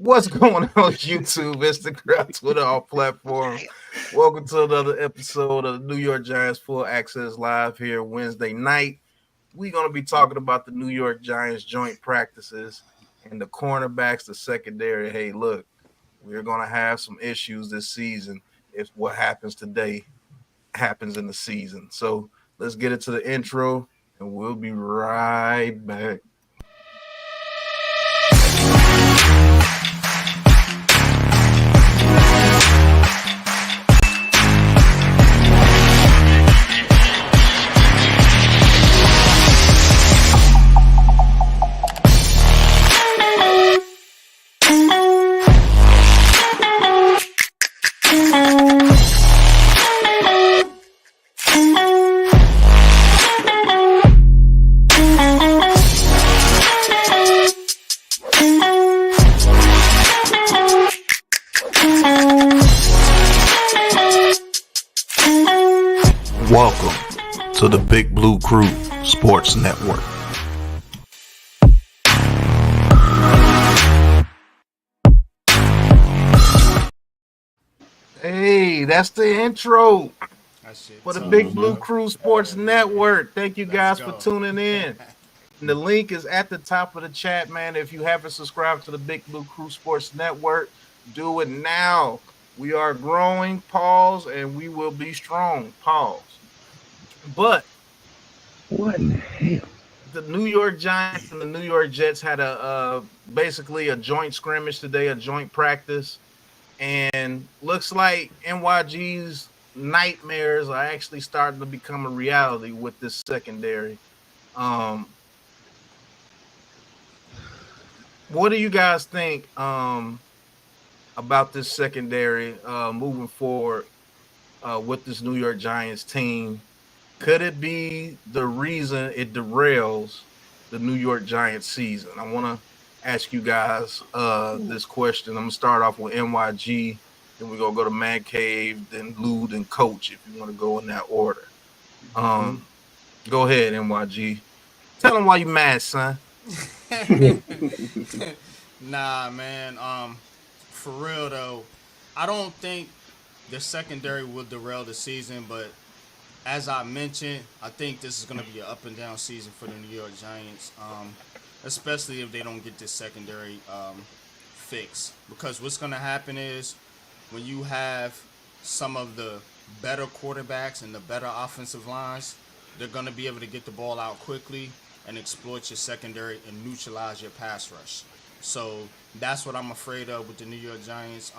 What's going on YouTube, Instagram, Twitter, all platforms? Welcome to another episode of the New York Giants Full Access Live here Wednesday night. We're going to be talking about the New York Giants joint practices and the cornerbacks, the secondary. Hey, look, we're going to have some issues this season if what happens today happens in the season. So let's get into the intro and we'll be right back. Welcome to the Big Blue Crew Sports Network. Hey, that's the intro for the Big Blue Crew Sports Network. Thank you guys for tuning in. And the link is at the top of the chat, man. If you haven't subscribed to the Big Blue Crew Sports Network, do it now. We are growing, pause, and we will be strong, pause. But what in the hell? The New York Giants and the New York Jets had basically a joint scrimmage today, a joint practice, and looks like NYG's nightmares are actually starting to become a reality with this secondary. What do you guys think about this secondary moving forward with this New York Giants team? Could it be the reason it derails the New York Giants season? I want to ask you guys this question. I'm going to start off with NYG, then we're going to go to Man Cave, then Lou, then Coach, if you want to go in that order. Go ahead, NYG. Tell them why you mad, son. Nah, man. For real, though, I don't think the secondary will derail the season, but as I mentioned, I think this is going to be an up and down season for the New York Giants, especially if they don't get this secondary fixed. Because what's going to happen is when you have some of the better quarterbacks and the better offensive lines, they're going to be able to get the ball out quickly and exploit your secondary and neutralize your pass rush. So that's what I'm afraid of with the New York Giants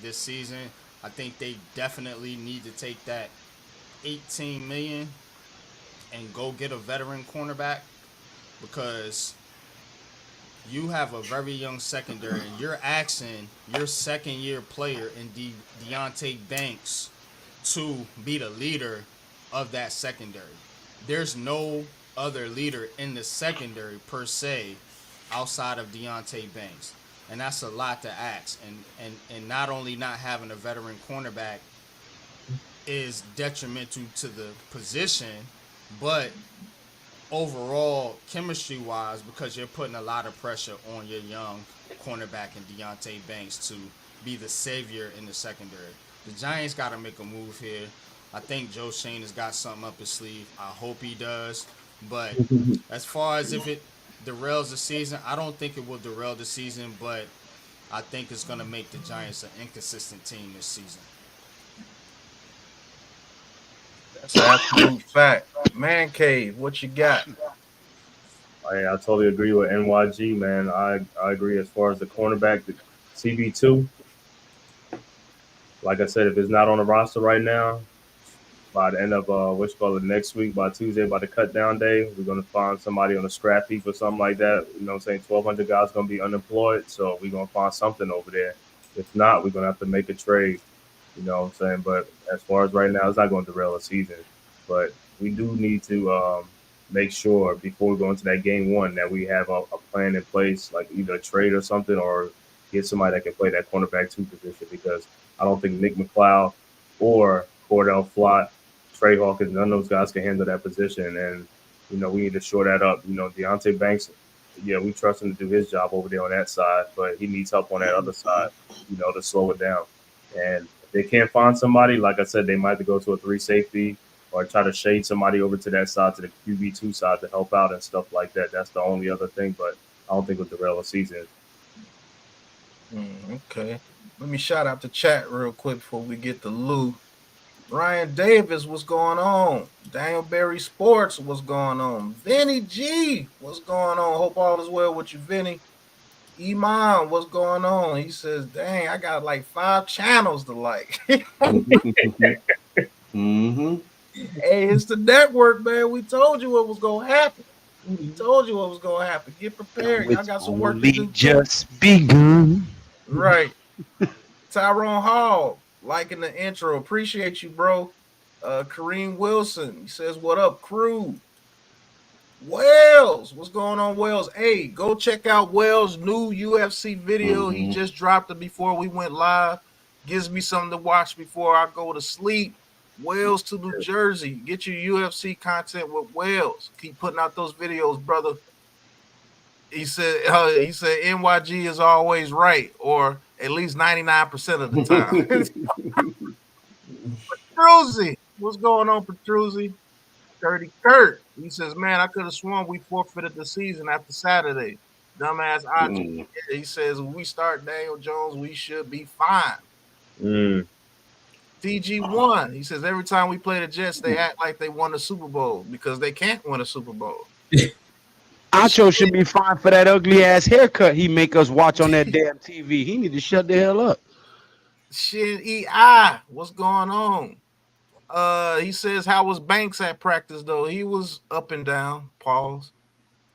this season. I think they definitely need to take that $18 million and go get a veteran cornerback, because you have a very young secondary and you're asking your second year player in Deonte Banks to be the leader of that secondary. There's no other leader in the secondary per se outside of Deonte Banks, and that's a lot to ask. And not only not having a veteran cornerback is detrimental to the position, but overall chemistry-wise, because you're putting a lot of pressure on your young cornerback in Deonte Banks to be the savior in the secondary. The Giants got to make a move here. I think Joe Schoen has got something up his sleeve. I hope he does. But as far as if it derails the season, I don't think it will derail the season, but I think it's going to make the Giants an inconsistent team this season. That's an absolute fact. Man Cave, what you got? I totally agree with NYG, man. I agree as far as the cornerback, the CB2. Like I said, if it's not on the roster right now, by the end of next week, by Tuesday, by the cut down day, we're gonna find somebody on a scrap heap or something like that. You know what I'm saying? 1,200 guys gonna be unemployed, so we're gonna find something over there. If not, we're gonna have to make a trade. You know what I'm saying? But as far as right now, it's not going to derail the season. But we do need to make sure before we go into that game one that we have a plan in place, like either a trade or something, or get somebody that can play that cornerback 2 position, because I don't think Nick McLeod or Cordell Flott, Trey Hawkins, none of those guys can handle that position. And, you know, we need to shore that up. You know, Deonte Banks yeah, we trust him to do his job over there on that side, but he needs help on that other side, to slow it down. And if they can't find somebody, like I said, they might have to go to a 3 safety or try to shade somebody over to that side, to the QB2 side, to help out and stuff like that. That's the only other thing, but I don't think with the derail the season. Okay. Let me shout out the chat real quick before we get to Lou. Ryan Davis, what's going on? Daniel Berry Sports, what's going on? Vinny G, what's going on? Hope all is well with you, Vinny. Iman, what's going on? He says, dang, I got like 5 channels to like. Mm-hmm. Hey, it's the network, man. We told you what was going to happen. We told you what was going to happen. Get prepared. Y'all got some work to do. Just begun. Right. Tyrone Hall, liking the intro. Appreciate you, bro. Kareem Wilson, he says, what up, crew? Wells, what's going on, Wells? Hey, go check out Wells' new UFC video. He just dropped it before we went live. Gives me something to watch before I go to sleep. Wells to New Jersey. Get your UFC content with Wells. Keep putting out those videos, brother. He said NYG is always right, or at least 99% of the time. Petruzzi, what's going on, Petruzzi? Dirty Kurt. He says, man, I could have sworn we forfeited the season after Saturday. Dumbass Audrey. He says, if we start Daniel Jones, we should be fine. TG1. He says, every time we play the Jets, they act like they won the Super Bowl because they can't win a Super Bowl. Ancho should be fine for that ugly ass haircut he make us watch on that damn TV. He need to shut the hell up. Shit, EI, what's going on? He says, how was Banks at practice though? He was up and down. Pause.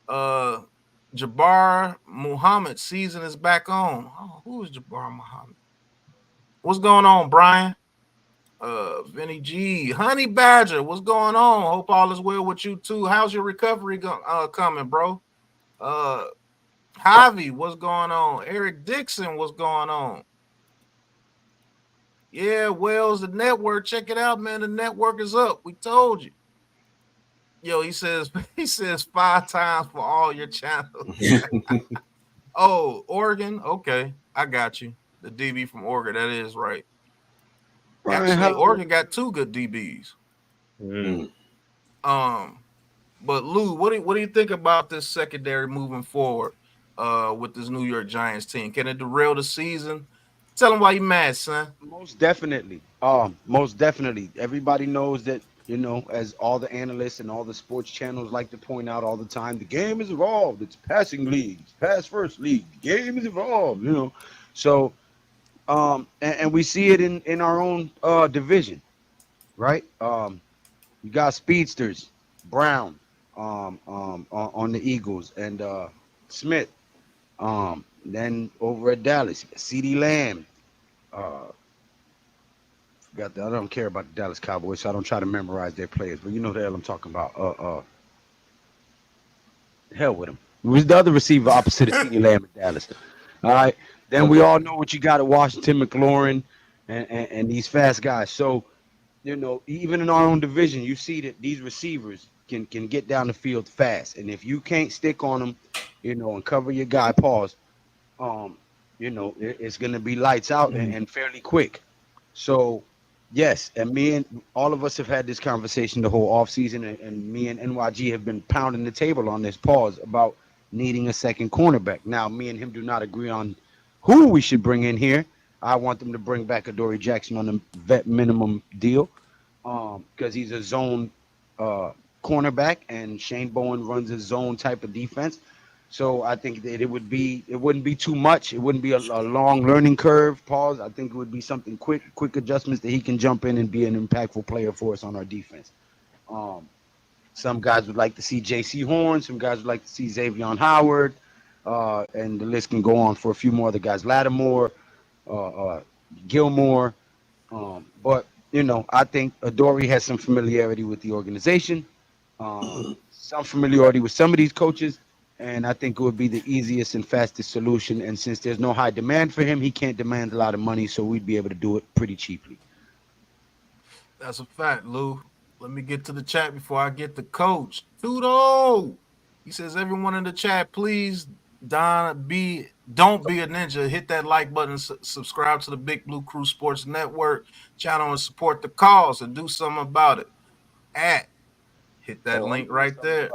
Jabbar Muhammad season is back on. Oh, who is Jabbar Muhammad? What's going on, Brian? Vinny G, Honey Badger, what's going on? Hope all is well with you too. How's your recovery coming, bro? Javi, what's going on? Eric Dixon, what's going on? Yeah, Wells, the network. Check it out, man. The network is up. We told you. Yo, he says 5 times for all your channels. Oh, Oregon. Okay, I got you. The DB from Oregon. That is right. Actually, Oregon got 2 good DBs. But Lou, what do you think about this secondary moving forward with this New York Giants team? Can it derail the season? Tell them why you mad, son. Most definitely. Most definitely. Everybody knows that, as all the analysts and all the sports channels like to point out all the time, the game is evolved. It's passing leagues, pass first league. The game is evolved, So, and we see it in our own division, right? You got speedsters, Brown, on the Eagles, and Smith. Then over at Dallas, CeeDee Lamb. I don't care about the Dallas Cowboys, so I don't try to memorize their players, but you know the hell I'm talking about. Hell with him. Who's the other receiver opposite of CeeDee Lamb at Dallas? All right. Then we all know what you got at Washington, McLaurin, and these fast guys. So, even in our own division, you see that these receivers can get down the field fast. And if you can't stick on them, and cover your guy, pause, it's going to be lights out and fairly quick. So, yes, and all of us have had this conversation the whole offseason, and me and NYG have been pounding the table on this pause about needing a second cornerback. Now, me and him do not agree on who we should bring in here. I want them to bring back Adoree Jackson on a vet minimum deal because he's a zone cornerback, and Shane Bowen runs a zone type of defense. So I think that it wouldn't be too much. It wouldn't be a long learning curve. Pause. I think it would be something quick adjustments that he can jump in and be an impactful player for us on our defense. Some guys would like to see J.C. Horn. Some guys would like to see Xavier Howard. And the list can go on for a few more other guys. Lattimore, Gilmore. But, I think Adoree has some familiarity with the organization, some familiarity with some of these coaches. And I think it would be the easiest and fastest solution. And since there's no high demand for him, he can't demand a lot of money. So we'd be able to do it pretty cheaply. That's a fact, Lou. Let me get to the chat before I get the coach. Tudo. He says, everyone in the chat, please don't be a ninja. Hit that like button, subscribe to the Big Blue Crew Sports Network channel and support the cause and do something about it. Hit that link right there.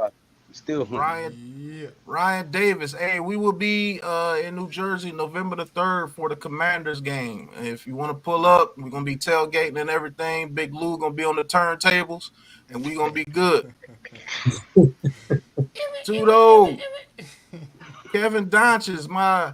Still Ryan Davis. Hey, we will be in New Jersey November the 3rd for the Commanders game. If you want to pull up, we're gonna be tailgating and everything. Big Lou gonna be on the turntables, and we're gonna be good. Tudo. Kevin Donch is my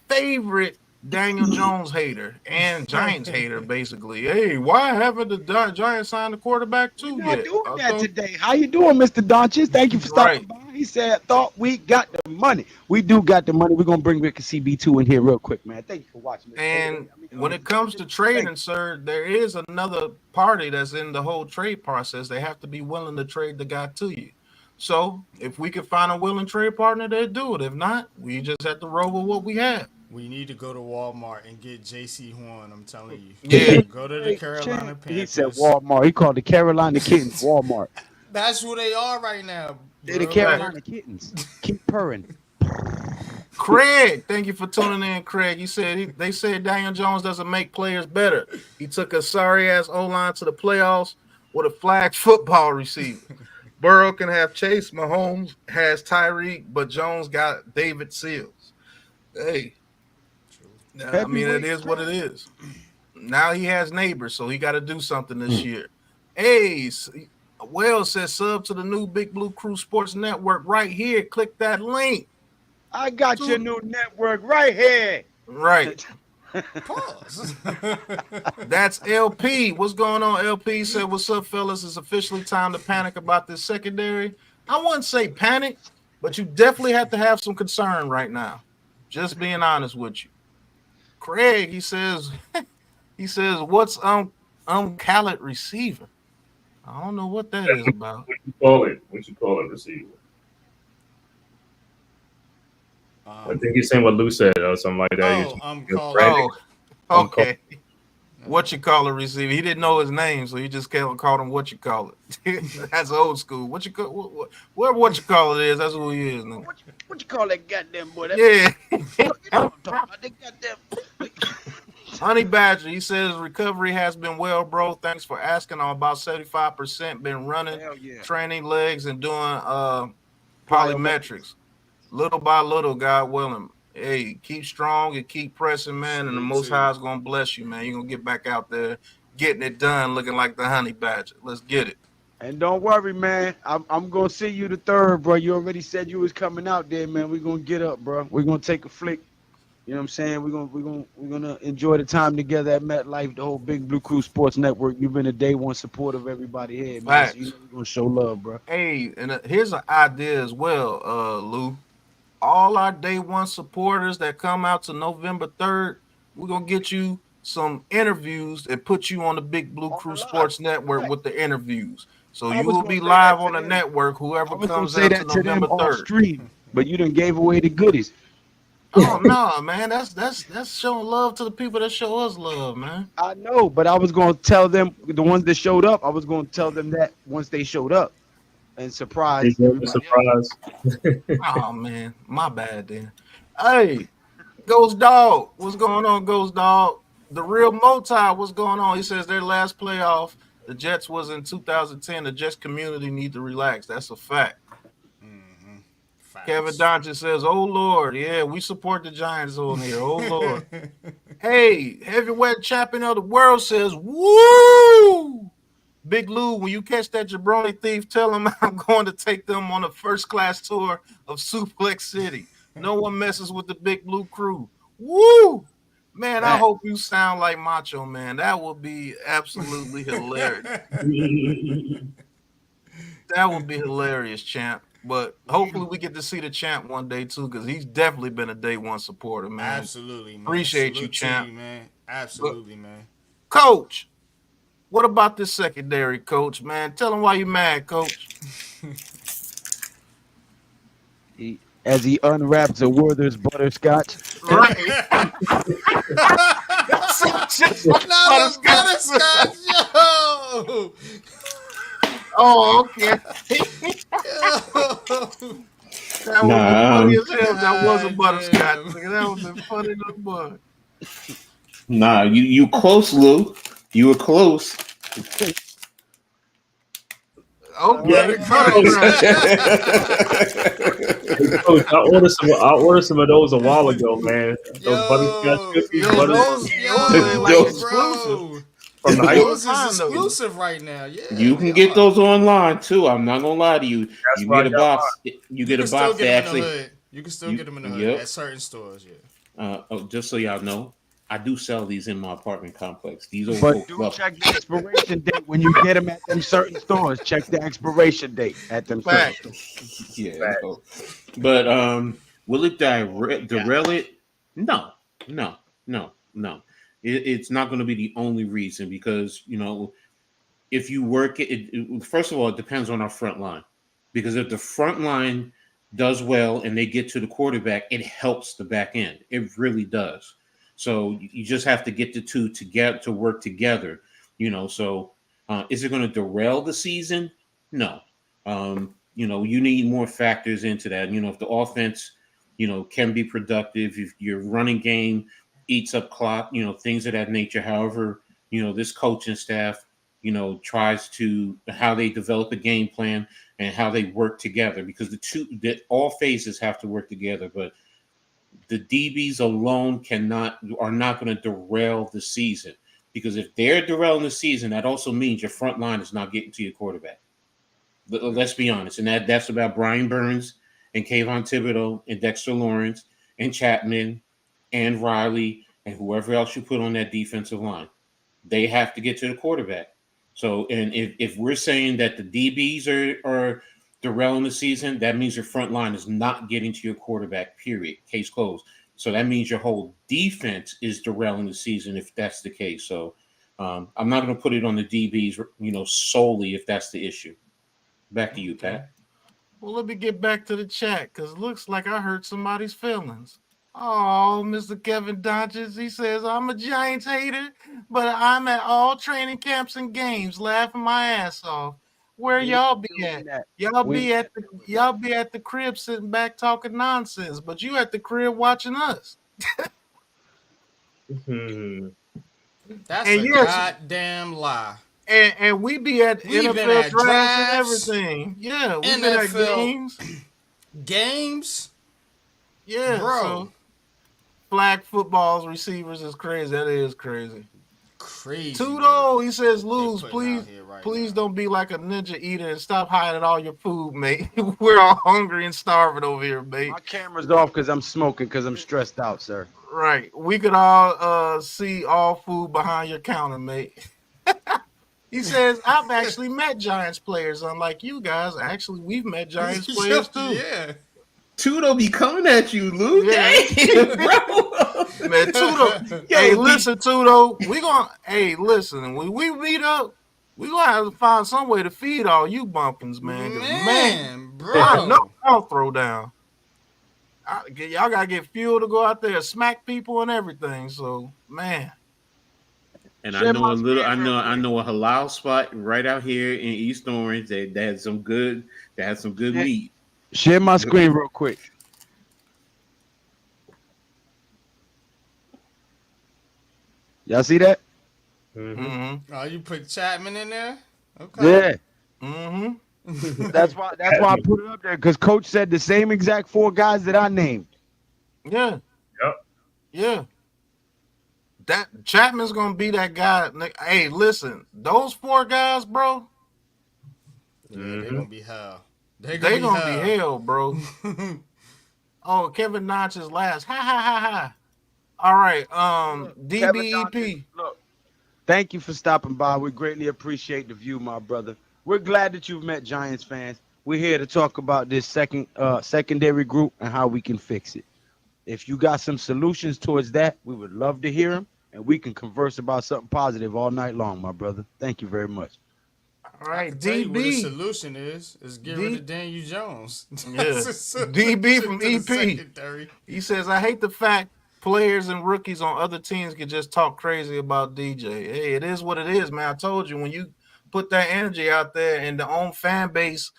favorite Daniel Jones hater and Giants hater, basically. Hey, why haven't the Giants signed the quarterback too yet? Doing that today. How you doing, Mr. Donches? Thank you for stopping by. He said, thought we got the money. We do got the money. We're going to bring Rick and CB2 in here real quick, man. Thank you for watching. And when it comes to trading, sir, there is another party that's in the whole trade process. They have to be willing to trade the guy to you. So if we can find a willing trade partner, they'll do it. If not, we just have to roll with what we have. We need to go to Walmart and get J.C. Horn. I'm telling you. Yeah. Go to the Carolina Panthers. He said Walmart. He called the Carolina Kittens Walmart. That's who they are right now. They're the Carolina Kittens. Keep purring. Craig, thank you for tuning in, Craig. They said Daniel Jones doesn't make players better. He took a sorry-ass O-line to the playoffs with a flag football receiver. Burrow can have Chase. Mahomes has Tyreek, but Jones got David Seals. Hey. I mean, it is what it is. Now he has neighbors, so he got to do something this year. Hey, Wells says sub to the new Big Blue Crew Sports Network right here. Click that link. I got your new network right here. Right. Pause. That's LP. What's going on? LP said, what's up, fellas? It's officially time to panic about this secondary. I wouldn't say panic, but you definitely have to have some concern right now. Just being honest with you. Craig, he says, what's Khaled receiver? I don't know what that is about. What you call it receiver? I think he's saying what Lou said or something like that. Okay. What you call a receiver? He didn't know his name, so he just called him what you call it. That's old school. What you call what you call it is? That's who he is now. What you call that goddamn boy? Yeah. Goddamn. Honey Badger, he says recovery has been well, bro. Thanks for asking. I'm about 75%. Been running, training legs, and doing polymetrics. Little by little, God willing. Hey, keep strong and keep pressing, man. And the Most High is gonna bless you, man. You're gonna get back out there, getting it done, looking like the Honey Badger. Let's get it. And don't worry, man. I'm gonna see you the 3rd, bro. You already said you was coming out there, man. We're gonna get up, bro. We're gonna take a flick. You know what I'm saying? We're gonna enjoy the time together at MetLife, the whole Big Blue Crew Sports Network. You've been a day one supporter of everybody here, man. So you know we're gonna show love, bro. Hey, and here's an idea as well, Lou. All our day one supporters that come out to November 3rd, we're gonna get you some interviews and put you on the Big Blue Crew Sports Network with the interviews. So you will be live on the network. Whoever comes out to November 3rd. Stream, but you done gave away the goodies. Oh no, man! That's showing love to the people that show us love, man. I know, but I was gonna tell them, the ones that showed up, I was gonna tell them that once they showed up, and surprise. Oh man, my bad then. Hey, Ghost Dog, what's going on, Ghost Dog? The real Moti, what's going on? He says their last playoff, the Jets was in 2010. The Jets community need to relax. That's a fact. Kevin Donchen says, oh, Lord. Yeah, we support the Giants on here. Oh, Lord. Hey, heavyweight champion of the world says, woo! Big Lou, when you catch that jabroni thief, tell him I'm going to take them on a first-class tour of Suplex City. No one messes with the Big Blue Crew. Woo! Man, I hope you sound like Macho Man. That would be absolutely hilarious. That would be hilarious, champ. But hopefully we get to see the champ one day too, because he's definitely been a day one supporter, man. Absolutely, man. Appreciate Salute you, champ. you, man. Absolutely, man. Coach, what about this secondary, Coach? Man, tell him why you mad, Coach. As he unwraps a Werther's butterscotch. Right. Butterscotch, yo. Oh, okay. the butterscotch. Nigga, that would have been funny to the boy. Nah, you close, Lou. You were close. Okay, Coach, I ordered some of those a while ago, man. Those butterscotch cookies. those bro. From the high Those is exclusive right now. Yeah, you can get those online too. I'm not gonna lie to you. That's You why get a I got box. You get a box. They actually. You can still get them in the hood Yep. at certain stores. Yeah. Just so y'all know, I do sell these in my apartment complex. These old But folks do love check the expiration date when you get them at them certain stores. Check the expiration date at them certain Fact. stores. Yeah. So, but will it derail it? No. It's not going to be the only reason because if you work it, first of all, it depends on our front line because if the front line does well and they get to the quarterback, it helps the back end. It really does. So you just have to get the two together to work together. So is it going to derail the season? No. You need more factors into that. If the offense, can be productive, if your running game eats up clock, things of that nature. However, this coaching staff, tries to how they develop a game plan and how they work together because all phases have to work together. But the DBs alone are not going to derail the season because if they're derailing the season, that also means your front line is not getting to your quarterback. Let's be honest. And that's about Brian Burns and Kayvon Thibodeau and Dexter Lawrence and Chapman and Riley and whoever else you put on that defensive line. They have to get to the quarterback. So, and if we're saying that the DBs are derailing the season, that means your front line is not getting to your quarterback, period. Case closed. So that means your whole defense is derailing the season if that's the case. So I'm not going to put it on the DBs, solely if that's the issue. Back to you, Pat. Well, let me get back to the chat because it looks like I hurt somebody's feelings. Oh, Mr. Kevin Donches, he says, I'm a Giants hater, but I'm at all training camps and games laughing my ass off. Where y'all be at? Y'all be at the crib sitting back talking nonsense, but you at the crib watching us. That's a goddamn lie. And we be at NFL drafts and everything. Yeah, we've been at games. Games? Yeah, bro. So flag footballs receivers is crazy. That is crazy. Crazy. Tudo, he says, Lose, please don't be like a ninja eater and stop hiding all your food, mate. We're all hungry and starving over here, mate. My camera's off because I'm smoking because I'm stressed out, sir. Right. We could all see all food behind your counter, mate. He says, I've actually met Giants players. Unlike you guys, actually, we've met Giants players too. Yeah. Tudo be coming at you, Lou. Yeah. Damn, bro. Man, Tudo. Hey, listen, Tudo. Listen. When we meet up, we gonna have to find some way to feed all you bumpkins, man. Man, bro. I know I'll throw down. Y'all gotta get fuel to go out there, smack people and everything. So, man. And I know I know a halal spot right out here in East Orange that has some good meat. Share my screen real quick. Y'all see that? Mm-hmm. Oh, you put Chapman in there? Okay. Yeah. Mm-hmm. That's why I put it up there because Coach said the same exact 4 guys that I named. Yeah. Yep. Yeah. That Chapman's gonna be that guy. Hey, listen, those 4 guys, bro. Yeah, they're gonna be hell. They're gonna be hell, bro. Oh, Kevin Notch is last. Ha ha ha ha. All right. DBEP. Look, thank you for stopping by. We greatly appreciate the view, my brother. We're glad that you've met Giants fans. We're here to talk about this secondary group and how we can fix it. If you got some solutions towards that, we would love to hear them, and we can converse about something positive all night long, my brother. Thank you very much. All right, Tell you what the DB. solution is get rid of Daniel Jones. Yeah. DB from EP. He says, I hate the fact players and rookies on other teams can just talk crazy about DJ. Hey, it is what it is, man. I told you, when you put that energy out there and the own fan base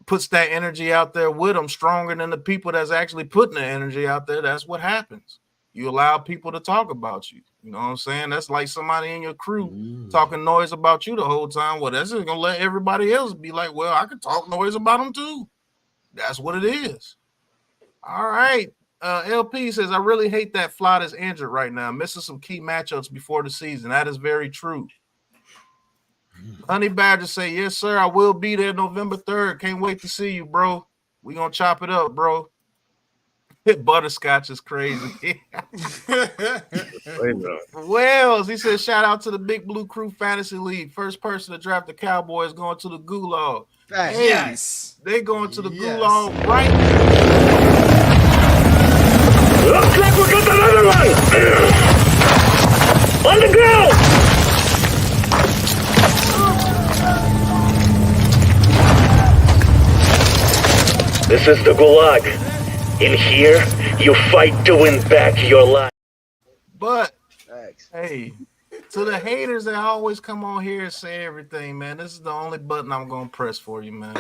puts that energy out there with them stronger than the people that's actually putting the energy out there, that's what happens. You allow people to talk about you. You know what I'm saying? That's like somebody in your crew talking noise about you the whole time. Well, that's just gonna let everybody else be like, well, I can talk noise about them too. That's what it is. All right. LP says, I really hate that Flood is injured right now, missing some key matchups before the season. That is very true. Honey Badger say, yes, sir. I will be there November 3rd. Can't wait to see you, bro. We gonna chop it up, bro. Butterscotch is crazy. Wells, he says, shout out to the Big Blue Crew Fantasy League. First person to draft the Cowboys going to the Gulag. Hey, Yes. they going to the Gulag right. Looks like we got another one! On the ground! This is the Gulag. In here, you fight to win back your life. But, hey, to the haters that always come on here and say everything, man, this is the only button I'm going to press for you, man.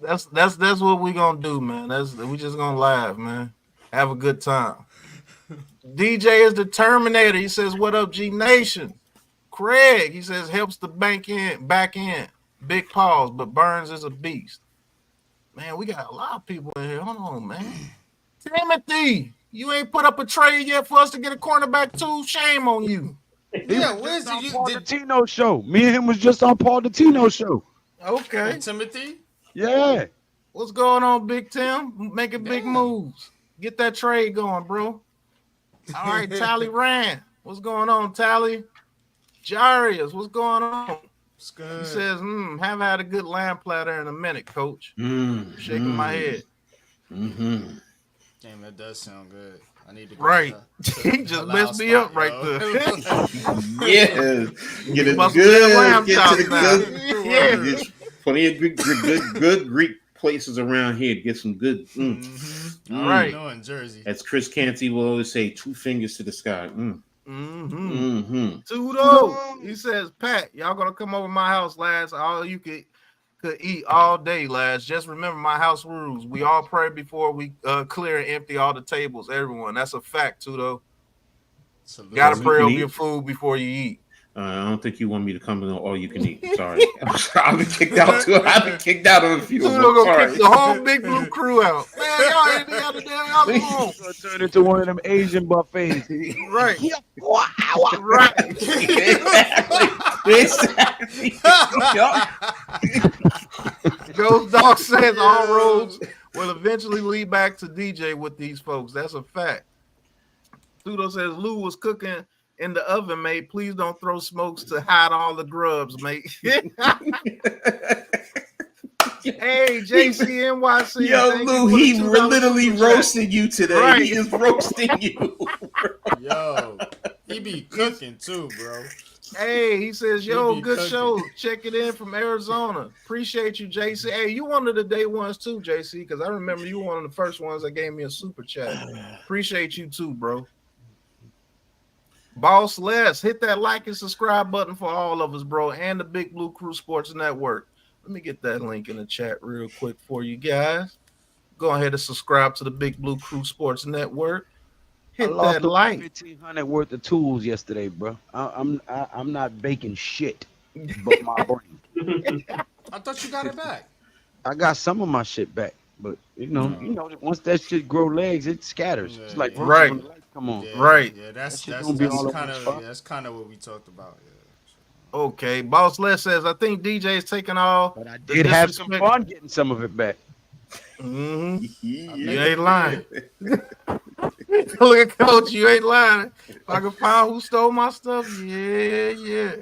That's what we gonna do, man. We just gonna laugh, man. Have a good time. DJ is the Terminator. He says, "What up, G Nation?" Craig, he says, helps the back end. Big pause, but Burns is a beast. Man, we got a lot of people in here. Hold on, man. Timothy, you ain't put up a trade yet for us to get a cornerback too. Shame on you. Yeah, where's on Paul Dottino show. Me and him was just on Paul Dottino show. Okay. Timothy? Yeah. What's going on, Big Tim? Making big moves. Get that trade going, bro. All right, Tally Rand. What's going on, Tally? Jarius, what's going on? It's good. He says, haven't had a good lamb platter in a minute, coach. Shaking my head. Damn, that does sound good. I need to right. He just messed me up right there. Yeah. Get it Must good. lamb Get to the chops good. now. Yeah. There's plenty of good Greek places around here to get some good. All right. No, in Jersey. As Chris Canty will always say, 2 fingers to the sky. Tudo. He says, Pat, y'all gonna come over my house, lads. All you could eat all day, lads. Just remember my house rules. We all pray before we clear and empty all the tables. Everyone, that's a fact, Tudo. Gotta pray over your food before you eat. I don't think you want me to come in all you can eat. Sorry. I've been kicked out too. I've been kicked out of a few. Tudo gonna kick the whole Big Blue Crew out. Man, y'all ain't the other damn y'all alone. Gonna turn into one of them Asian buffets. Right. Right. Exactly. Ghost Dog says all roads will eventually lead back to DJ with these folks. That's a fact. Tudo says Lou was cooking in the oven, mate. Please don't throw smokes to hide all the grubs, mate. Hey, JCNYC. Yo, Lou, he literally roasting you today. Right. He is roasting you. Yo, he be cooking too, bro. Hey, he says, yo, be good cooking. show. Check it in from Arizona. Appreciate you, JC. Hey, you one of the day ones too, JC, because I remember you one of the first ones that gave me a super chat. Appreciate you too, bro. Boss Les, hit that like and subscribe button for all of us, bro, and the Big Blue Crew Sports Network. Let me get that link in the chat real quick for you guys. Go ahead and subscribe to the Big Blue Crew Sports Network. Hit that like. 1,500 worth of tools yesterday, bro. I'm not baking shit, but my brain. I thought you got it back. I got some of my shit back, but you know, once that shit grow legs, it scatters. Yeah, It's like yeah. Right. when the lights come on. Yeah, Right. Yeah, that's That shit gonna be all over kind the of spot. what we talked about. Yeah. Okay, Boss Les says, I think DJ is taking all. But I the did have some disrespect- fun getting some of it back. Mhm. You ain't lying. Look at Coach, you ain't lying. If I can find who stole my stuff, yeah.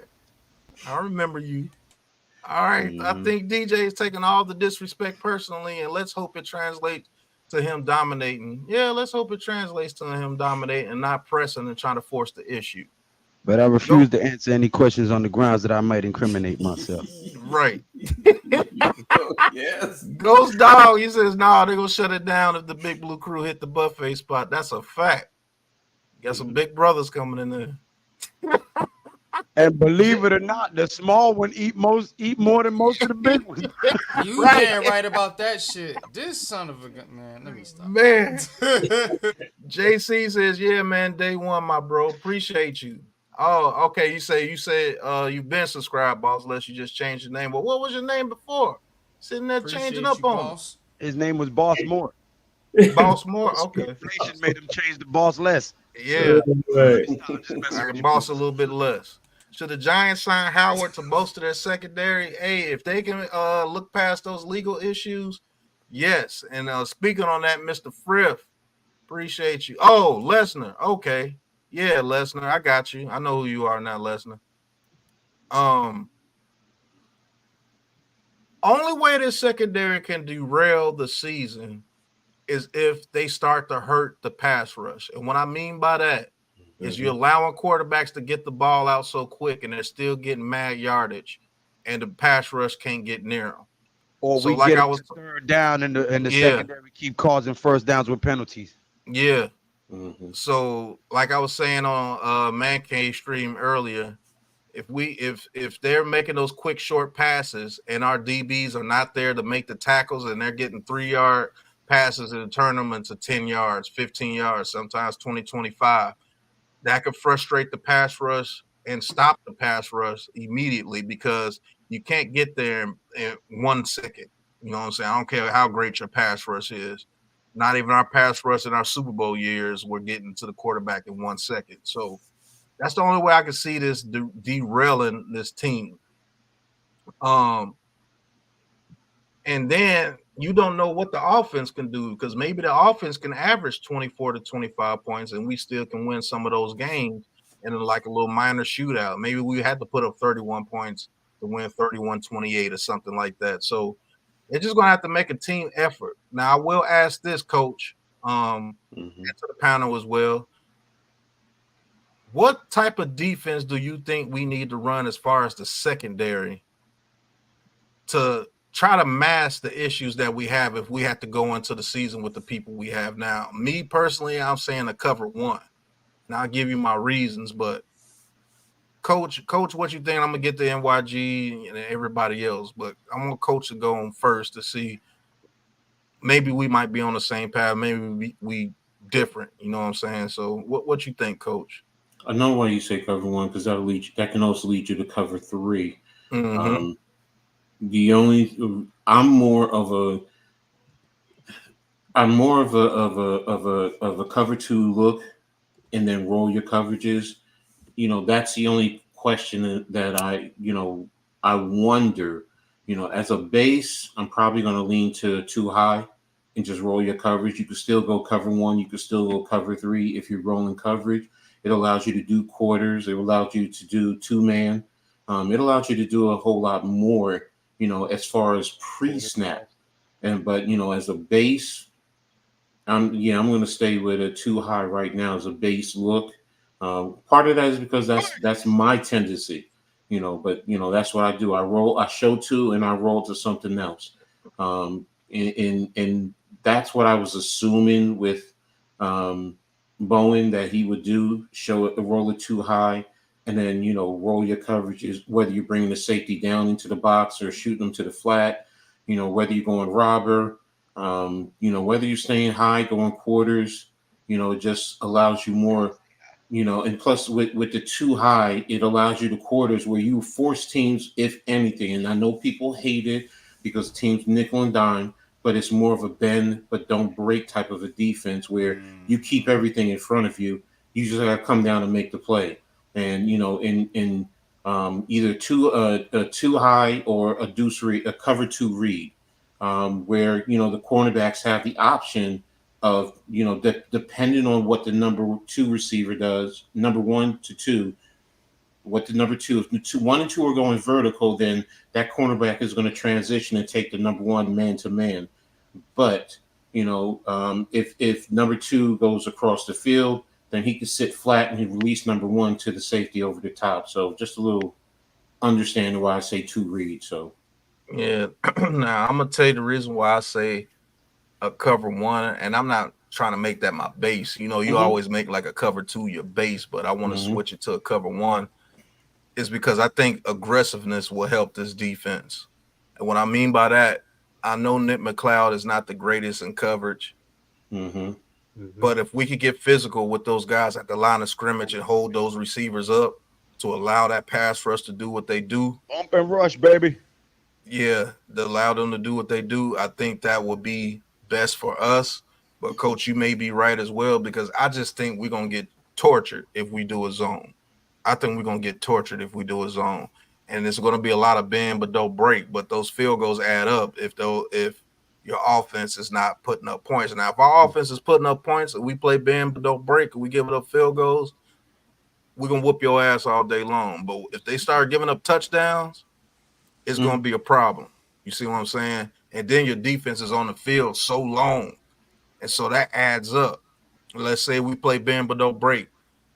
I remember you. All right, I think DJ is taking all the disrespect personally, and let's hope it translates to him dominating. Yeah, let's hope it translates to him dominating and not pressing and trying to force the issue. But I refuse to answer any questions on the grounds that I might incriminate myself. Right. Yes. Ghost Dog, he says, nah, they're going to shut it down if the Big Blue Crew hit the buffet spot. That's a fact. Got some big brothers coming in there. And believe it or not, the small one eat more than most of the big ones. You can't write about that shit. This son of a gun, man. Let me stop. Man, JC says, "Yeah, man, day one, my bro. Appreciate you." Oh, okay. You said you've been subscribed, boss. Unless you just changed your name. But what was your name before? Sitting there changing up on boss. His name was Boss Moore. Boss Moore. Okay, Inflation made him change the boss less. yeah, Right. I can boss a little bit less. Should the Giants sign Howard to bolster their secondary? Hey, if they can look past those legal issues, yes. And speaking on that, Mr. Frith, appreciate you. Oh, Lesnar. Okay. Yeah, Lesnar. I got you. I know who you are now, Lesnar. Only way this secondary can derail the season is if they start to hurt the pass rush. And what I mean by that is you're allowing quarterbacks to get the ball out so quick and they're still getting mad yardage and the pass rush can't get near them. Or So we like get I was third down and the Yeah. secondary keep causing first downs with penalties. Yeah. Mhm. So like I was saying on Man Cave stream earlier, if they're making those quick short passes and our DBs are not there to make the tackles and they're getting 3-yard passes and turn them into 10 yards, 15 yards, sometimes 20, 25, that could frustrate the pass rush and stop the pass rush immediately because you can't get there in 1 second. You know what I'm saying? I don't care how great your pass rush is. Not even our pass rush in our Super Bowl years were getting to the quarterback in 1 second. So that's the only way I can see this derailing this team. And then you don't know what the offense can do because maybe the offense can average 24 to 25 points and we still can win some of those games in like a little minor shootout. Maybe we had to put up 31 points to win 31-28 or something like that. So they're just going to have to make a team effort. Now, I will ask this, Coach, and to the panel as well. What type of defense do you think we need to run as far as the secondary to try to mask the issues that we have if we have to go into the season with the people we have now? Me personally, I'm saying a cover one. Now I'll give you my reasons, but Coach, what you think? I'm gonna get the NYG and everybody else, but I want Coach to go on first to see maybe we might be on the same path, maybe we different. You know what I'm saying? So what you think, Coach? I know why you say cover one because that can also lead you to cover three. Mm-hmm. I'm more of a cover two look and then roll your coverages. You know, that's the only question that I wonder, as a base, I'm probably going to lean to too high and just roll your coverage. You could still go cover one. You could still go cover three if you're rolling coverage. It allows you to do quarters. It allows you to do two-man. It allows you to do a whole lot more, as far as pre-snap. But as a base, I'm going to stay with a too high right now as a base look. Part of that is because that's my tendency, but that's what I do. I show two and I roll to something else. And that's what I was assuming with Bowen that he would do, roll it too high and then, roll your coverages, whether you're bringing the safety down into the box or shooting them to the flat, whether you're going robber, whether you're staying high, going quarters, it just allows you more, and plus with the too high, it allows you to quarters where you force teams, if anything. And I know people hate it because teams nickel and dime, but it's more of a bend but don't break type of a defense where you keep everything in front of you. You just got to come down and make the play. And in either too high or a deuce read, a cover two read, where the cornerbacks have the option of depending on what the number two receiver does, number 1 to 2. What the number two, if 1 and 2 are going vertical, then that cornerback is going to transition and take the number 1 man to man. But if number 2 goes across the field, then he can sit flat and he release number 1 to the safety over the top. So just a little understanding why I say two reads. So yeah, now I'm gonna tell you the reason why I say a cover one, and I'm not trying to make that my base. You know, you Mhm. always make like a cover 2 your base, but I want to switch it to a cover 1. Is because I think aggressiveness will help this defense. And what I mean by that, I know Nick McLeod is not the greatest in coverage, Mm-hmm. but if we could get physical with those guys at the line of scrimmage and hold those receivers up to allow that pass rush to do what they do, Bump and rush, baby. yeah, to allow them to do what they do, I think that would be best for us. But coach, you may be right as well, because I just think we're gonna get tortured if we do a zone. I think we're gonna get tortured if we do a zone. And it's gonna be a lot of bend but don't break. But those field goals add up if your offense is not putting up points. Now, if our offense is putting up points and we play bend but don't break and we give it up field goals, we're gonna whoop your ass all day long. But if they start giving up touchdowns, it's going to be a problem. You see what I'm saying? And then your defense is on the field so long. And so that adds up. Let's say we play bend but don't break.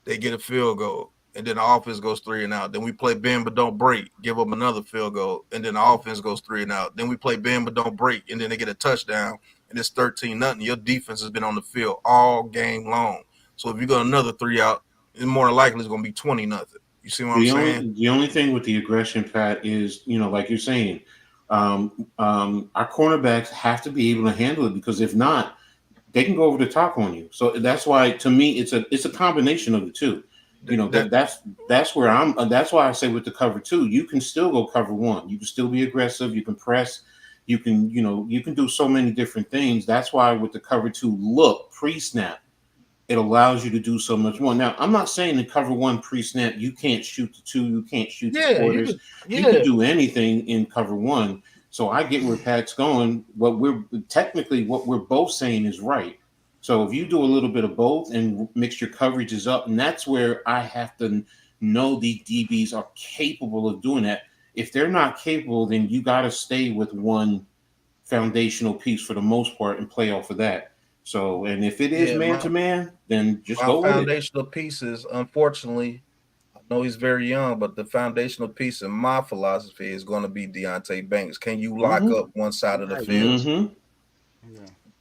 They get a field goal. And then the offense goes 3 and out. Then we play bend but don't break. Give them another field goal. And then the offense goes 3 and out. Then we play bend but don't break. And then they get a touchdown. And it's 13-0. Your defense has been on the field all game long. So if you got another 3 out, it's more than likely it's going to be 20-0. You see what I'm saying? The only thing with the aggression, Pat, is, you know, like you're saying, our cornerbacks have to be able to handle it, because if not, they can go over the top on you. So that's why, to me, it's a combination of the two. You know, that's where that's why I say with the cover 2, you can still go cover 1. You can still be aggressive. You can press. You can do so many different things. That's why with the cover 2 look pre-snap, it allows you to do so much more. Now, I'm not saying in cover 1 pre-snap you can't shoot the 2, you can't shoot the quarters. You can do anything in cover 1. So I get where Pat's going. What we're both saying is right. So if you do a little bit of both and mix your coverages up, and that's where I have to know the DBs are capable of doing that. If they're not capable, then you got to stay with one foundational piece for the most part and play off of that. So, and if it is man to man, then just go with it. Foundational pieces, unfortunately, I know he's very young, but the foundational piece in my philosophy is going to be Deonte Banks. Can you lock up one side of the field? Yeah.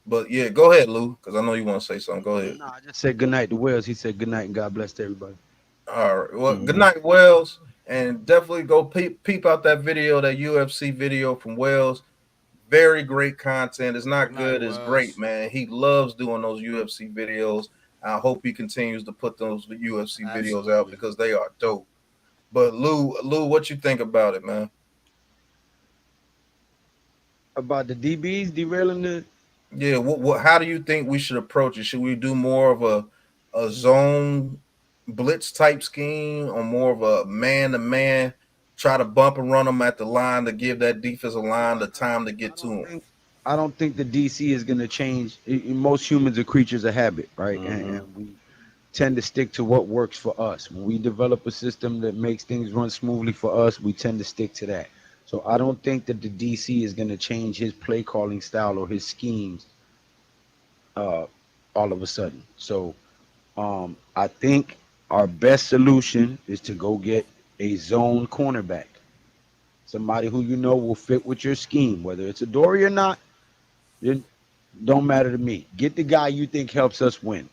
But yeah, go ahead, Lou, because I know you want to say something. Go ahead. No, I just said good night to Wells. He said good night and God bless to everybody. All right. Well, good night, Wells, and definitely go peep out that video, that UFC video from Wells. Very great content. It's not good, it's great, man. He loves doing those UFC videos. I hope he continues to put those UFC videos out, because they are dope. But Lou, what you think about it, man? About the DBs derailing the... Yeah, how do you think we should approach it? Should we do more of a zone blitz type scheme, or more of a man-to-man, try to bump and run them at the line to give that defensive line the time to get to them? I don't think the DC is going to change. Most humans are creatures of habit, right? And we tend to stick to what works for us. When we develop a system that makes things run smoothly for us, we tend to stick to that. So I don't think that the DC is going to change his play calling style or his schemes all of a sudden. So I think our best solution is to go get a zone cornerback, somebody who you know will fit with your scheme, whether it's a Dory or not. It don't matter to me. Get the guy you think helps us win.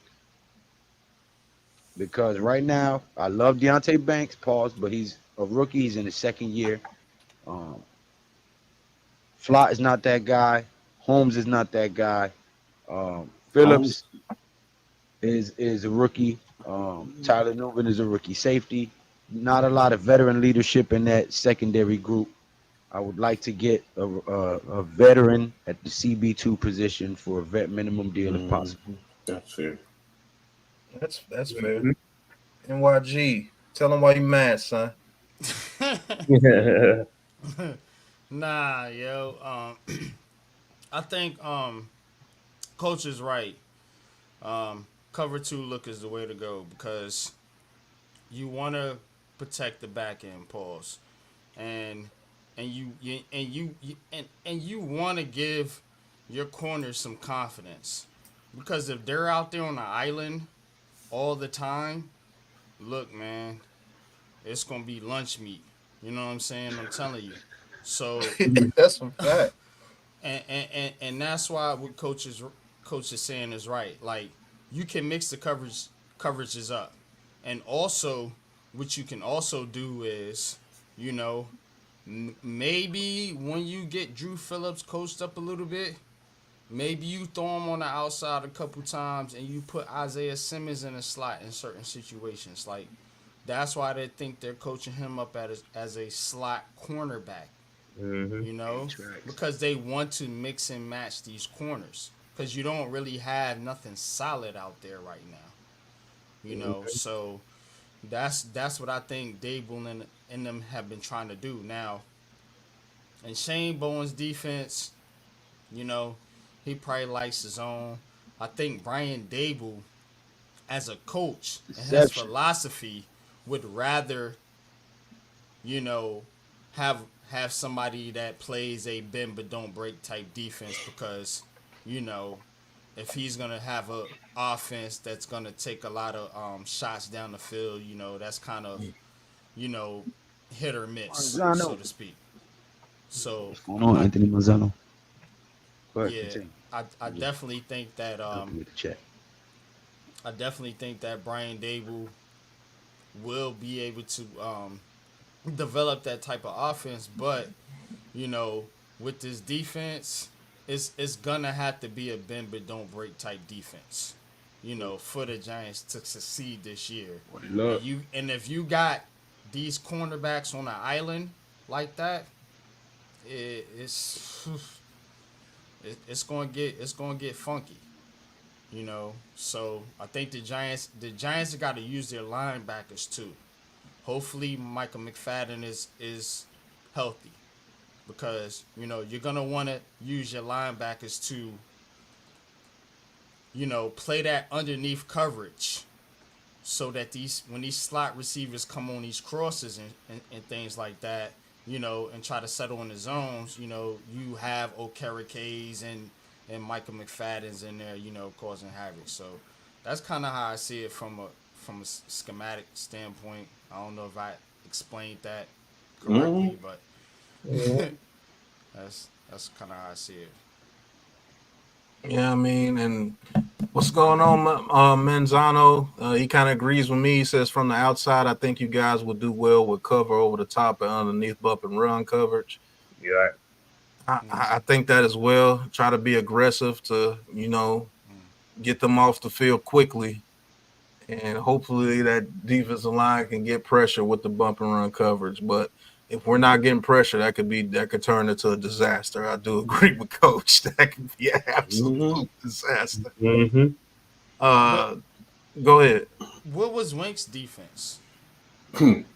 Because right now, I love Deonte Banks, but he's a rookie. He's in his second year. Flott is not that guy. Holmes is not that guy. Phillips is a rookie. Tyler Newman is a rookie safety. Not a lot of veteran leadership in that secondary group. I would like to get a veteran at the CB2 position for a vet minimum deal if possible. That's fair. That's fair. NYG, tell them why you mad, son. Nah, yo. I think coach is right. Cover 2 look is the way to go, because you want to protect the back end, pause, and you want to give your corners some confidence, because if they're out there on the island all the time, look, man, it's gonna be lunch meat. You know what I'm saying? I'm telling you. So that's a fact. And that's why with coaches, Coach is saying is right. Like you can mix the coverages up, and also what you can also do is, you know, maybe when you get Drew Phillips coached up a little bit, maybe you throw him on the outside a couple times and you put Isaiah Simmons in a slot in certain situations. Like that's why they think they're coaching him up as a slot cornerback. Mm-hmm. You know, because they want to mix and match these corners because you don't really have nothing solid out there right now. You know, so that's what I think Dable and them have been trying to do now. And Shane Bowen's defense, you know, he probably likes his own. I think Brian Dable, as a coach and his Deception. philosophy, would rather, you know, have somebody that plays a bend but don't break type defense because, you know, if he's gonna have a offense that's gonna take a lot of shots down the field, you know, that's kind of, you know, hit or miss, Marzano. so to speak. So What's going on, Anthony Mazzano? Go ahead, yeah, continue. I definitely think that Help me with the chat. I definitely think that Brian Dable will be able to develop that type of offense, but you know, with this defense, it's gonna have to be a bend but don't break type defense, you know, for the Giants to succeed this year. Look, And if you got these cornerbacks on an island like that, it's gonna get funky, you know. So I think the Giants have got to use their linebackers too. Hopefully Michael McFadden is healthy because, you know, you're going to want to use your linebackers to, you know, play that underneath coverage so that when these slot receivers come on these crosses and things like that, you know, and try to settle in the zones, you know, you have Okerike's and Michael McFadden's in there, you know, causing havoc. So that's kind of how I see it from a schematic standpoint. I don't know if I explained that correctly, but that's kind of how I see it. Yeah, I mean, and what's going on, Manzano? He kind of agrees with me. He says from the outside, I think you guys will do well with cover over the top and underneath bump and run coverage. Yeah. I think that as well. Try to be aggressive to, you know, get them off the field quickly. And hopefully that defensive line can get pressure with the bump and run coverage. But if we're not getting pressure, that could turn into a disaster. I do agree with Coach. That could be an absolute disaster. Mm-hmm. Go ahead. What was Wink's defense?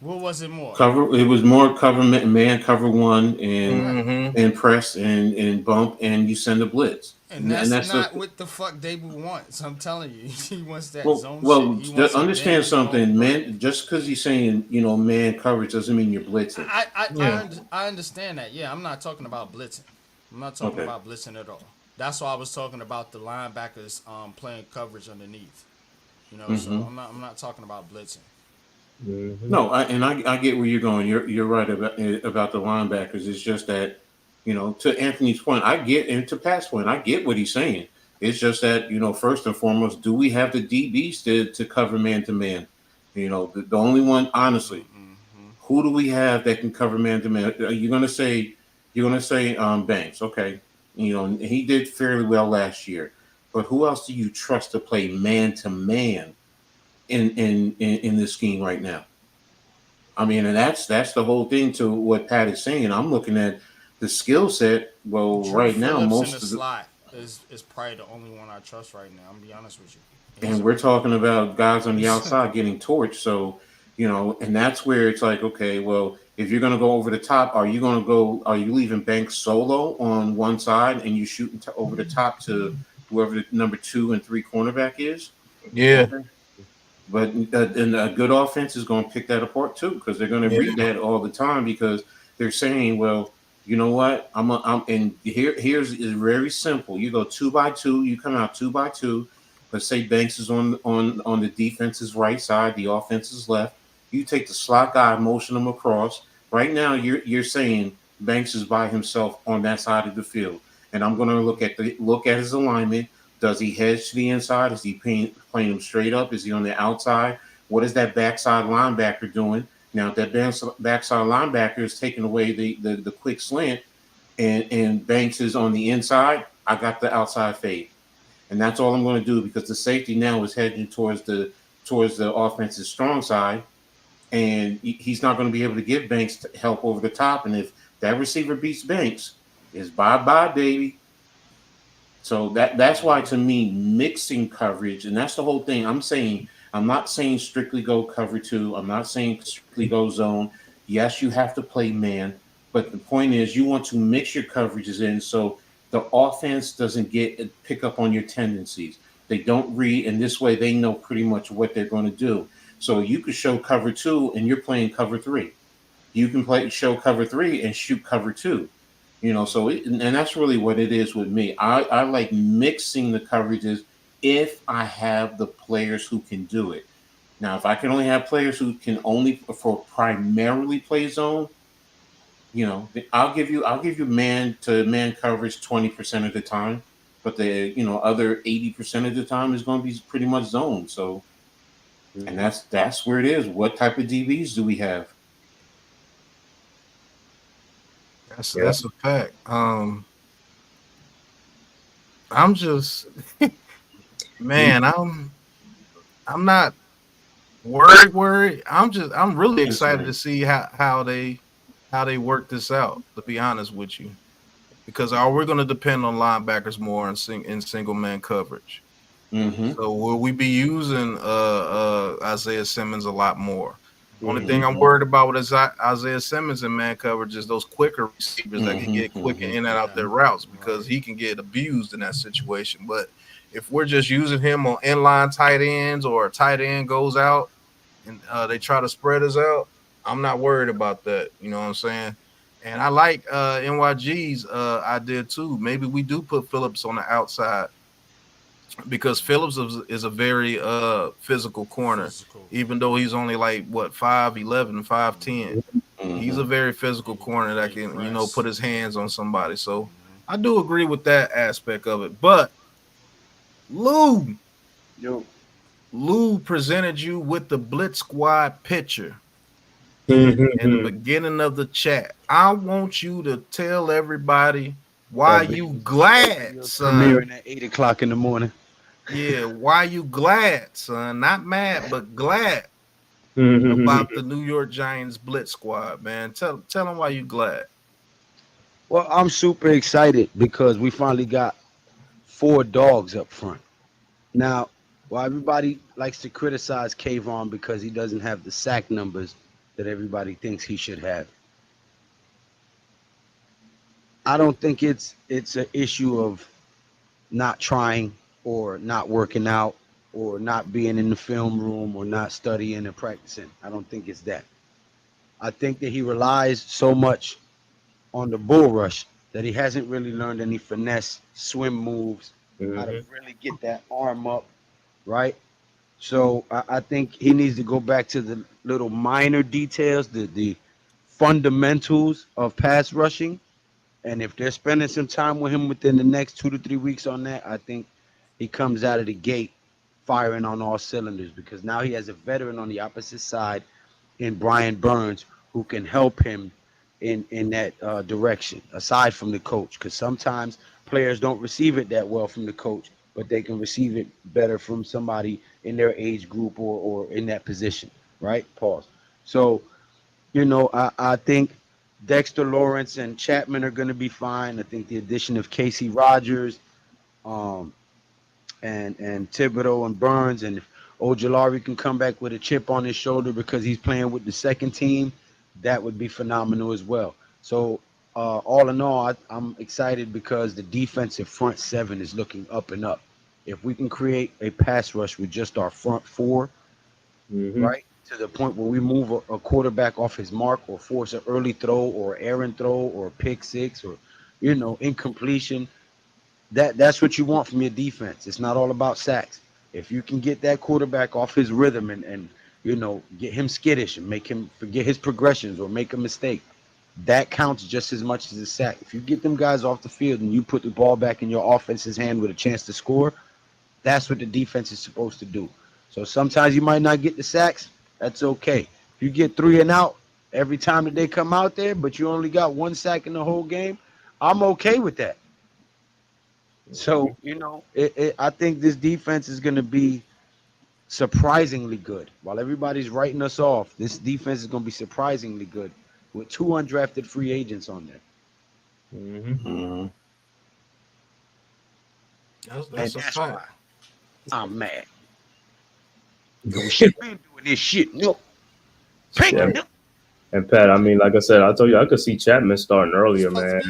What was it more? Cover. It was more cover man, cover one, and press and bump, and you send a blitz. And that's not what the fuck Dable wants. I'm telling you, he wants that zone shit. Well, understand something, man. Just because he's saying, you know, man coverage doesn't mean you're blitzing. I understand that. Yeah, I'm not talking about blitzing. I'm not talking about blitzing at all. That's why I was talking about the linebackers playing coverage underneath. You know, so I'm not talking about blitzing. Mm-hmm. No, I get where you're going. You're right about the linebackers. It's just that, you know, to Anthony's point, I get, and to Pat's point, I get what he's saying. It's just that, you know, first and foremost, do we have the DBs to cover man to man? You know, the only one, honestly, who do we have that can cover man to man? You're gonna say Banks, okay? You know, he did fairly well last year, but who else do you trust to play man to man in this scheme right now? I mean, and that's the whole thing to what Pat is saying. I'm looking at the skill set. Well, Drew right now, Phillips most in of the the slot is probably the only one I trust right now. I'm gonna be honest with you. and we're talking about guys on the outside getting torched. So, you know, and that's where it's like, okay, well, if you're going to go over the top, are you leaving Banks solo on one side and you shooting over the top to whoever the number 2 and 3 cornerback is? Yeah. Okay. But and a good offense is going to pick that apart too, because they're going to read that all the time because they're saying, well, you know what? Here's is very simple. You go 2 by 2, you come out 2 by 2. Let's say Banks is on the defense's right side, the offense's left. You take the slot guy, motion him across. Right now, you're saying Banks is by himself on that side of the field, and I'm going to look at his alignment, Does he hedge to the inside? Is he playing him straight up? Is he on the outside? What is that backside linebacker doing? Now, if that backside linebacker is taking away the quick slant and Banks is on the inside, I got the outside fade. And that's all I'm going to do because the safety now is heading towards the offense's strong side, and he's not going to be able to give Banks help over the top. And if that receiver beats Banks, it's bye-bye, baby. So that's why, to me, mixing coverage, and that's the whole thing. I'm not saying strictly go cover two. I'm not saying strictly go zone. Yes, you have to play man, but the point is you want to mix your coverages in so the offense doesn't pick up on your tendencies. They don't read, and this way they know pretty much what they're going to do. So you could show cover two, and you're playing cover three. You can show cover three and shoot cover two. So and that's really what it is with me. I like mixing the coverages if I have the players who can do it. Now, if I can only have players who can primarily play zone, I'll give you man to man coverage 20% of the time, but the other 80% of the time is going to be pretty much zone. So, and that's where it is. What type of DBs do we have? That's a fact. I'm just man, I'm not worried. I'm really excited to see how they work this out, to be honest with you, because we're going to depend on linebackers more in single man coverage. Mm-hmm. So will we be using Isaiah Simmons a lot more? Only thing I'm worried about with Isaiah Simmons in man coverage is those quicker receivers that can get quicker in and out their routes, because he can get abused in that situation. But if we're just using him on inline tight ends, or a tight end goes out and they try to spread us out, I'm not worried about that. You know what I'm saying? And I like NYG's idea too. Maybe we do put Phillips on the outside, because Phillips is a very physical corner, even though he's only like 5'11", 5'10". He's a very physical corner that can put his hands on somebody. So I do agree with that aspect of it. But Lou presented you with the Blitz Squad picture in the beginning of the chat. I want you to tell everybody why you glad, son. Premiering at 8 o'clock in the morning. Yeah, why you glad, son? Not mad, but glad about the New York Giants Blitz Squad, man. Tell them why you glad. Well, I'm super excited because we finally got 4 dogs up front. Now, while everybody likes to criticize Kayvon because he doesn't have the sack numbers that everybody thinks he should have, I don't think it's an issue of not trying or not working out or not being in the film room or not studying and practicing. I don't think it's that. I think that he relies so much on the bull rush that he hasn't really learned any finesse swim moves, how to really get that arm up, right? So I think he needs to go back to the little minor details, the fundamentals of pass rushing. And if they're spending some time with him within the next 2 to 3 weeks on that, I think he comes out of the gate firing on all cylinders, because now he has a veteran on the opposite side in Brian Burns who can help him in that direction, aside from the coach, because sometimes players don't receive it that well from the coach, but they can receive it better from somebody in their age group or in that position, right? Pause. So, I think Dexter Lawrence and Chapman are going to be fine. I think the addition of Casey Rogers, and Thibodeau and Burns, and if Ojulari can come back with a chip on his shoulder because he's playing with the second team, that would be phenomenal as well. So all in all, I'm excited because the defensive front 7 is looking up and up. If we can create a pass rush with just our front 4, right, to the point where we move a quarterback off his mark or force an early throw or errant throw or pick 6 or incompletion, that's what you want from your defense. It's not all about sacks. If you can get that quarterback off his rhythm and get him skittish and make him forget his progressions or make a mistake, that counts just as much as a sack. If you get them guys off the field and you put the ball back in your offense's hand with a chance to score, That's what the defense is supposed to do. So sometimes you might not get the sacks. That's okay. If you get 3 and out every time that they come out there, but you only got 1 sack in the whole game, I'm okay with that. So, I think this defense is going to be surprisingly good. While everybody's writing us off, this defense is going to be surprisingly good with 2 undrafted free agents on there. Mhm. That's a That's fact. why I'm mad. We should have been doing this shit. No. Yeah. And Pat, I mean, like I said, I told you I could see Chapman starting earlier, man.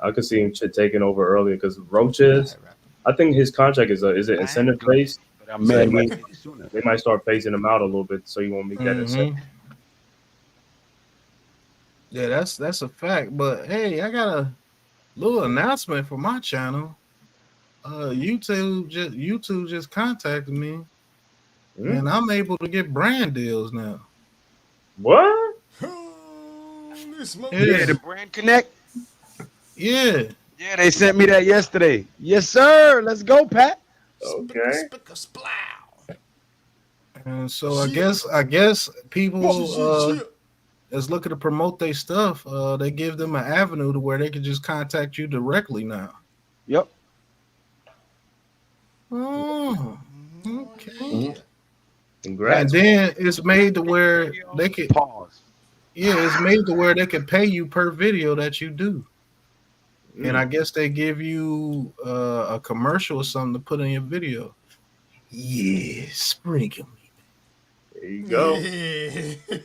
I could see him taking over earlier because Roaches. I think his contract is it incentive based. But I'm mad we ain't did it sooner. They might start phasing him out a little bit so you won't meet that incentive. Yeah, that's a fact. But hey, I got a little announcement for my channel. YouTube just contacted me, and I'm able to get brand deals now. What? Yeah, the Brand Connect. Yeah. Yeah, they sent me that yesterday. Yes, sir. Let's go, Pat. Okay. And so I guess people that's looking to promote their stuff, they give them an avenue to where they can just contact you directly now. Yep. Oh, okay. Congrats. And then it's made to where they can pause. Yeah, it's made to where they can pay you per video that you do. And I guess they give you a commercial or something to put in your video. Yeah, sprinkle me. There you go.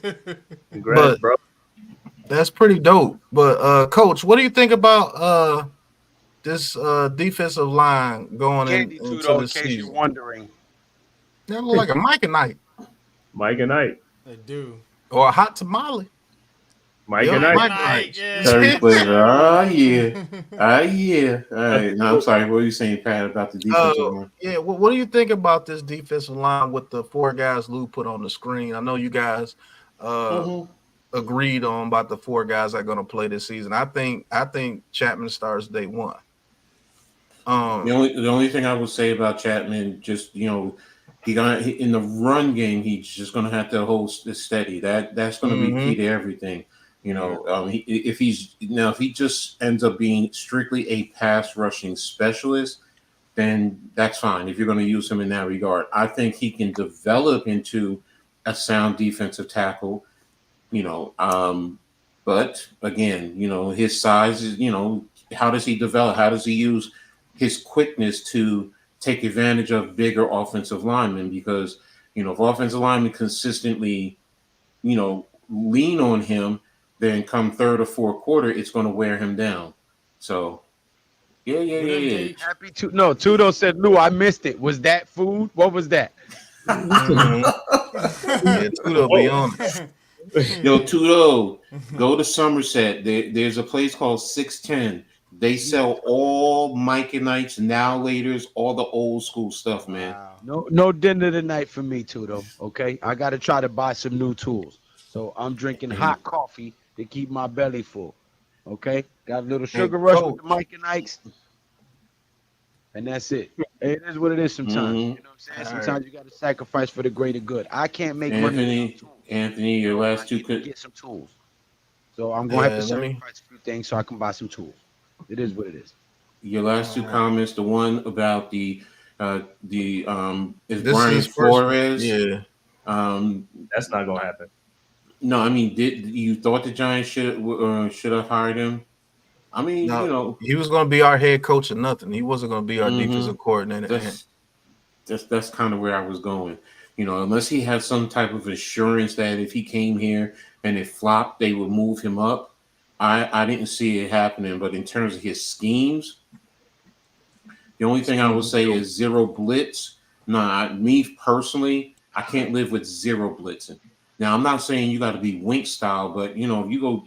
But Congrats, bro. That's pretty dope. But Coach, what do you think about this defensive line going into the season? You're wondering. That look like a Mike and Knight. Mike and Knight. They do. Or a hot tamale. Mike and Knight. Mike Knight. Terry flavor. Oh yeah. All right. No, I'm sorry. What were you saying, Pat, about the defensive line? Yeah. What do you think about this defensive line with the 4 guys Lou put on the screen? I know you guys agreed on about the 4 guys that are going to play this season. I think Chapman starts day 1. The only thing I would say about Chapman, just he in the run game, he's just gonna have to hold steady. That's gonna be key to everything. If he just ends up being strictly a pass rushing specialist, then that's fine. If you're going to use him in that regard, I think he can develop into a sound defensive tackle. But again, his size is. How does he develop? How does he use his quickness to take advantage of bigger offensive linemen? Because if offensive linemen consistently, lean on him, then come third or fourth quarter, it's going to wear him down. So, yeah. Happy to no. Tudo said, "Lou, I missed it. Was that food? What was that?" Yeah, Tudo be on it. Yo, Tudo, go to Somerset. There's a place called 610. They sell all Mike and Knights, Now Laters, all the old school stuff, man. Wow. No dinner tonight for me, Tudo. Okay, I got to try to buy some new tools. So I'm drinking hot coffee to keep my belly full. Okay, got a little sugar rush with the Mike and Ike's, and that's it. It is what it is sometimes. You know what I'm saying? Sometimes you got to sacrifice for the greater good. I can't make money. Anthony, your last two could get some tools. So I'm gonna have to sacrifice a few things so I can buy some tools. It is what it is. Your last 2 comments, the one about is This Brian is Flores. Yeah. That's not gonna happen. No, I mean, did you thought the Giants should have hired him? I mean, No, he was going to be our head coach or nothing. He wasn't going to be our defensive coordinator. That's kind of where I was going. Unless he had some type of assurance that if he came here and it flopped, they would move him up. I didn't see it happening. But in terms of his schemes, the only thing I would say is 0 blitz. Me personally, I can't live with 0 blitzing. Now, I'm not saying you got to be Wink style, but if you go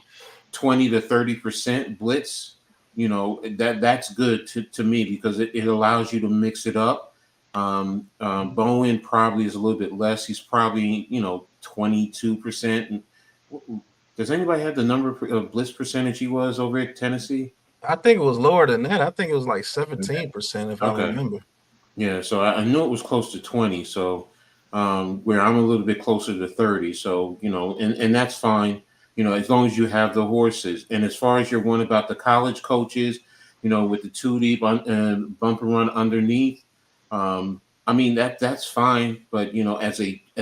20 to 30% blitz, that's good to me because it allows you to mix it up. Bowen probably is a little bit less. He's probably 22%. Does anybody have the number of blitz percentage he was over at Tennessee? I think it was lower than that. I think it was like 17%, if I remember. Yeah, so I knew it was close to 20. So where I'm a little bit closer to 30. So, and that's fine, as long as you have the horses. And as far as your one about the college coaches, with the two deep bump and run underneath, I mean that's fine. But as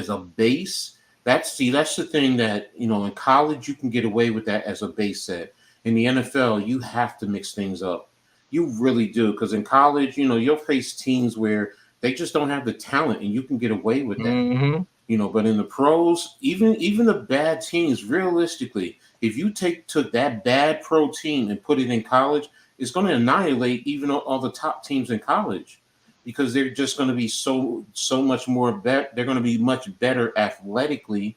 a base, that's the thing that in college you can get away with that as a base set. In the NFL, you have to mix things up. You really do, because in college, you'll face teams where they just don't have the talent, and you can get away with that. Mm-hmm. But in the pros, even the bad teams, realistically, if you took that bad pro team and put it in college, it's going to annihilate even all the top teams in college, because they're just going to be so much more better. They're going to be much better athletically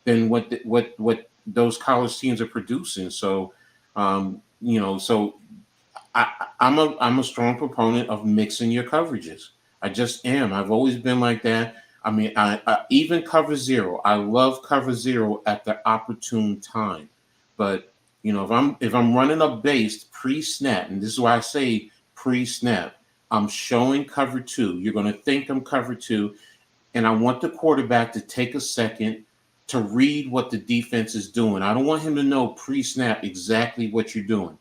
than what those college teams are producing. So, so I'm a strong proponent of mixing your coverages. I just am. I've always been like that. I mean, I even cover zero. I love cover zero at the opportune time. But if I'm running a base pre-snap, and this is why I say pre-snap, I'm showing cover two. You're going to think I'm cover two, and I want the quarterback to take a second to read what the defense is doing. I don't want him to know pre-snap exactly what you're doing,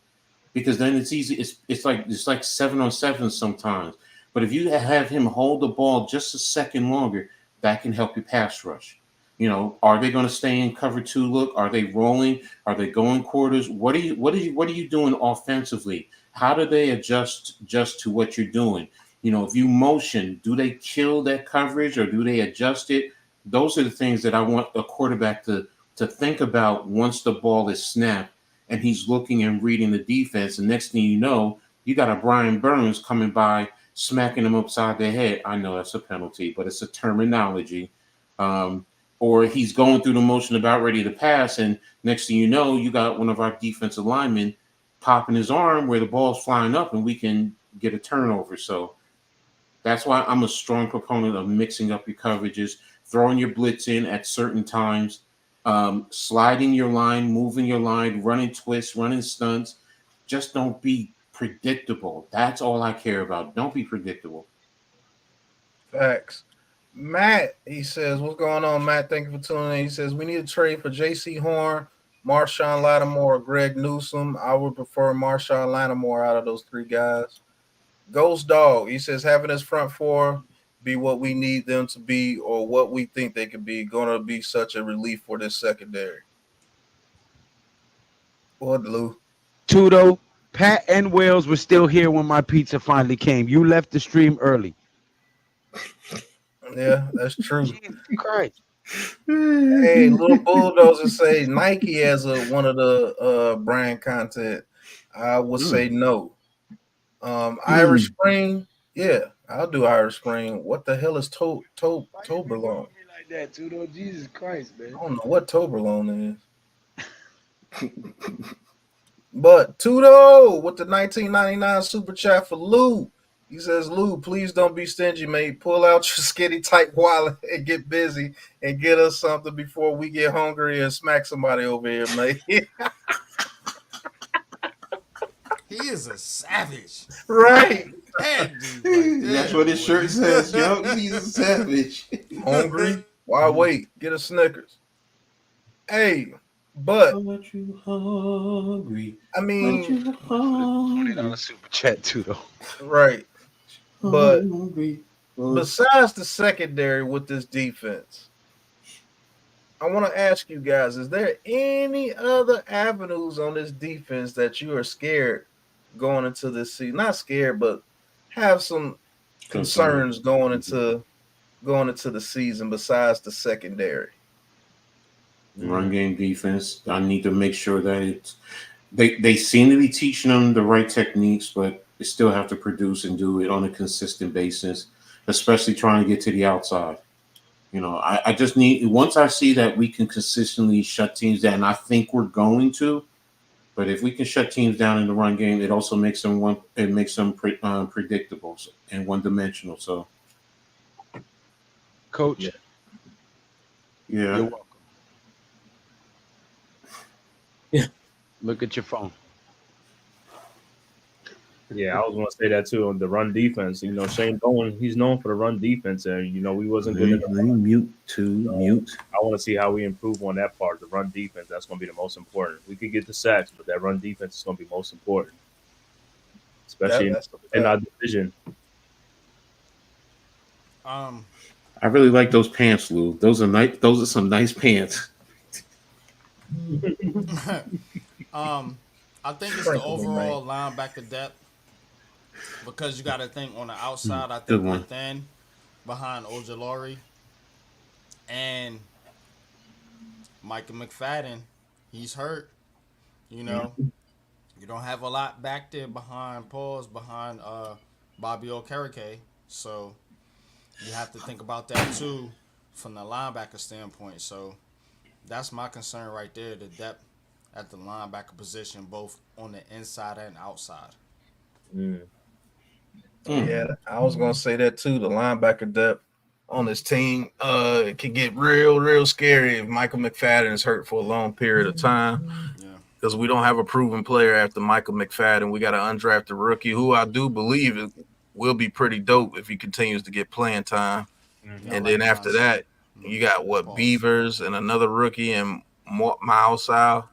because then it's easy. It's like 7-on-7 sometimes. But if you have him hold the ball just a second longer, that can help you pass rush. Are they going to stay in cover two look? Are they rolling? Are they going quarters? What are you doing offensively? How do they adjust just to what you're doing? If you motion, do they kill that coverage or do they adjust it? Those are the things that I want a quarterback to think about once the ball is snapped and he's looking and reading the defense. And next thing you know, you got a Brian Burns coming by, smacking him upside the head. I know that's a penalty, but it's a terminology. Or he's going through the motion about ready to pass, and next thing you know, you got one of our defensive linemen popping his arm where the ball's flying up, and we can get a turnover. So that's why I'm a strong proponent of mixing up your coverages, throwing your blitz in at certain times, sliding your line, moving your line, running twists, running stunts. Just don't be predictable. That's all I care about. Don't be predictable. Facts. Matt, he says, what's going on, Matt? Thank you for tuning in. He says, we need a trade for J.C. Horn, Marshawn Lattimore, or Greg Newsome. I would prefer Marshawn Lattimore out of those three guys. Ghost Dog, he says, having his front four be what we need them to be or what we think they could be going to be such a relief for this secondary. What, Lou? Tudo, Pat and Wells were still here when my pizza finally came. You left the stream early. Yeah, that's true. Jesus Christ. Hey, little bulldozer say Nike as one of the brand content. I would say no. Irish Spring, yeah, I'll do Irish Spring. What the hell is Toblerone? Like that, Tudo. Jesus Christ, man. I don't know what Toblerone is. But Tudo with the 1999 super chat for Lou. He says, Lou, please don't be stingy, mate. Pull out your skinny tight wallet and get busy and get us something before we get hungry and smack somebody over here, mate. He is a savage. Right. That's what his shirt says. Yo, he's a savage. Hungry? Why wait? Get a Snickers. Hey, but you hungry. I mean, $20 super chat, Tudo. right. But besides the secondary with this defense, I want to ask you guys, is there any other avenues on this defense that you are scared going into this season? Not scared, but have some concerns going into the season besides the secondary? Run game defense. I need to make sure that they seem to be teaching them the right techniques, but they still have to produce and do it on a consistent basis, especially trying to get to the outside. I just need, once I see that we can consistently shut teams down, I think we're going to, but if we can shut teams down in the run game, it also makes them predictable and one-dimensional. So, Coach, yeah. You're welcome. Yeah. Look at your phone. Yeah, I was going to say that too on the run defense. You know, Shane Bowen, he's known for the run defense, and you know we wasn't good enough. Mute. I want to see how we improve on that part. The run defense, that's going to be the most important. We could get the sacks, but that run defense is going to be most important, especially in our division. I really like those pants, Lou. Those are nice. Those are some nice pants. I think it's the overall linebacker depth because you got to think on the outside. I think we're thin behind Ojulari and Micah McFadden. He's hurt. You know, you don't have a lot back there behind Bobby Okereke. So you have to think about that too from the linebacker standpoint. So that's my concern right there, the depth at the linebacker position, both on the inside and outside. Yeah, I was gonna say that too. The linebacker depth on this team, it can get real scary if Michael McFadden is hurt for a long period of time. Because we don't have a proven player after Michael McFadden. We got an undrafted rookie who I do believe will be pretty dope if he continues to get playing time. And then after that, you got Beavers and another rookie and Miles Sal.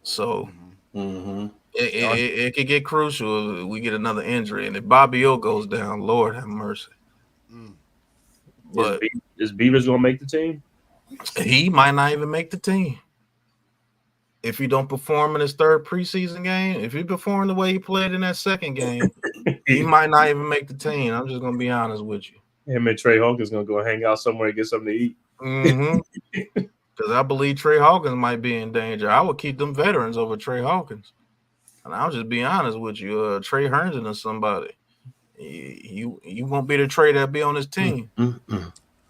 So it could get crucial if we get another injury. And if Bobby O goes down, Lord have mercy. But is Beavers gonna make the team? He might not even make the team. If he don't perform in his third preseason game, if he performed the way he played in that second game, he might not even make the team. I'm just gonna be honest with you. Him and Trey Hawkins gonna go hang out somewhere and get something to eat. Because I believe Trey Hawkins might be in danger. I would keep them veterans over Trey Hawkins. And I'll just be honest with you. Trey Herndon or somebody. You won't be the Trey that be on his team.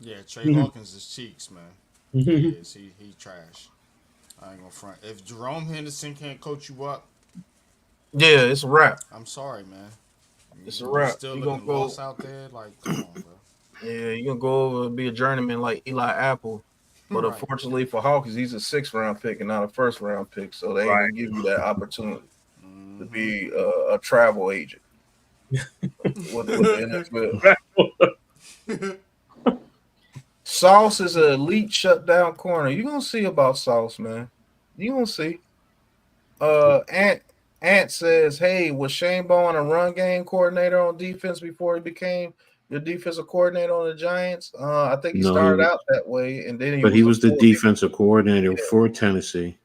Yeah, Trey Hawkins is cheeks, man. He is. He trash. I ain't gonna front. If Jerome Henderson can't coach you up, yeah, it's a wrap. I'm sorry, man. It's a wrap. Still looking lost out there, like come on, bro. Yeah, you're gonna go over and be a journeyman like Eli Apple. But unfortunately for Hawkins, he's a 6th-round pick and not a 1st-round pick. So they ain't gonna give you that opportunity to be a travel agent with the NFL. Sauce is an elite shutdown corner. You're gonna see about Sauce, man. You're gonna see. Ant says, hey, was Shane Bowen a run game coordinator on defense before he became your defensive coordinator on the Giants? I think he started out that way, and then he was the defensive coordinator for Tennessee.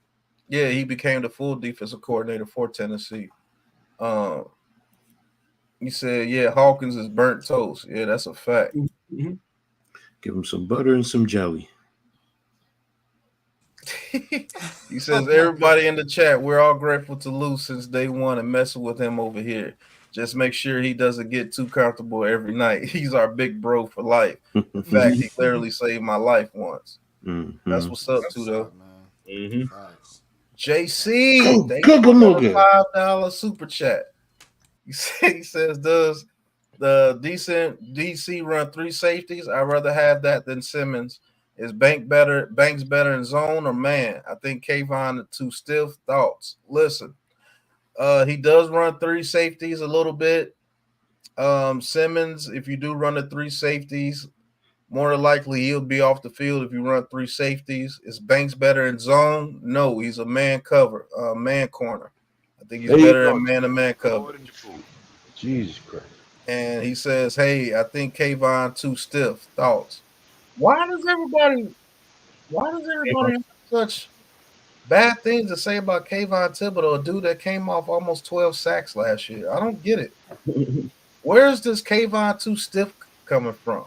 Yeah, he became the full defensive coordinator for Tennessee. He said, yeah, Hawkins is burnt toast. Yeah, that's a fact. Give him some butter and some jelly. He says, everybody in the chat, we're all grateful to Lou since day one and messing with him over here. Just make sure he doesn't get too comfortable every night. He's our big bro for life. In fact, he literally saved my life once. That's what's up, too, though. JC, they got a $5 super chat. He says, does the DC run 3 safeties? I'd rather have that than Simmons. Is Banks better in zone or man? I think Kayvon too stiff. Thoughts? Listen, he does run 3 safeties a little bit. Simmons, if you do run the 3 safeties, more than likely he'll be off the field if you run 3 safeties. Is Banks better in zone? No, he's a man corner. I think he's better in man-to-man cover. Jesus Christ. And he says, hey, I think Kayvon too stiff. Thoughts? Why does everybody have such bad things to say about Kayvon Thibodeau, a dude that came off almost 12 sacks last year? I don't get it. Where's this Kayvon too stiff coming from?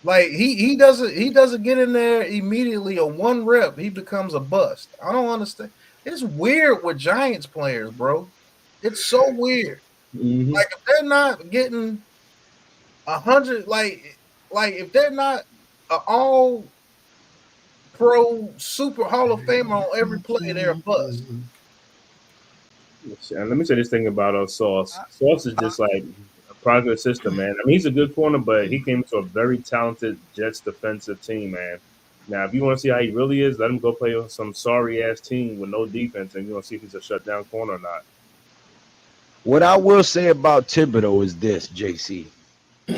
Like he doesn't get in there immediately. A 1 rep, he becomes a bust. I don't understand. It's weird with Giants players, bro. It's so weird. Like if they're not getting 100, like if they're not an all pro super Hall of Famer on every play, they're a bust. And let me say this thing about Sauce. Sauce is just like a progress system, man. I mean, he's a good corner, but he came to a very talented Jets defensive team, man. Now, if you want to see how he really is, let him go play on some sorry ass team with no defense, and you're gonna see if he's a shutdown corner or not. What I will say about Thibodeau is this, JC.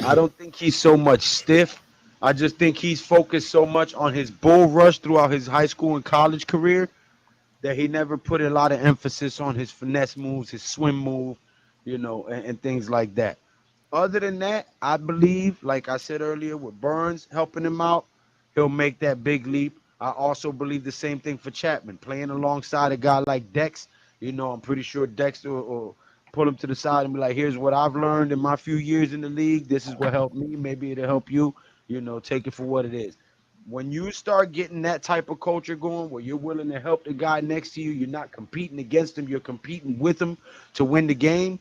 I don't think he's so much stiff. I just think he's focused so much on his bull rush throughout his high school and college career that he never put a lot of emphasis on his finesse moves, his swim move, and things like that. Other than that, I believe, like I said earlier, with Burns helping him out, he'll make that big leap. I also believe the same thing for Chapman, playing alongside a guy like Dex. I'm pretty sure Dexter will pull him to the side and be like, here's what I've learned in my few years in the league. This is what helped me. Maybe it'll help you. Take it for what it is. When you start getting that type of culture going where you're willing to help the guy next to you, you're not competing against him, you're competing with him to win the game.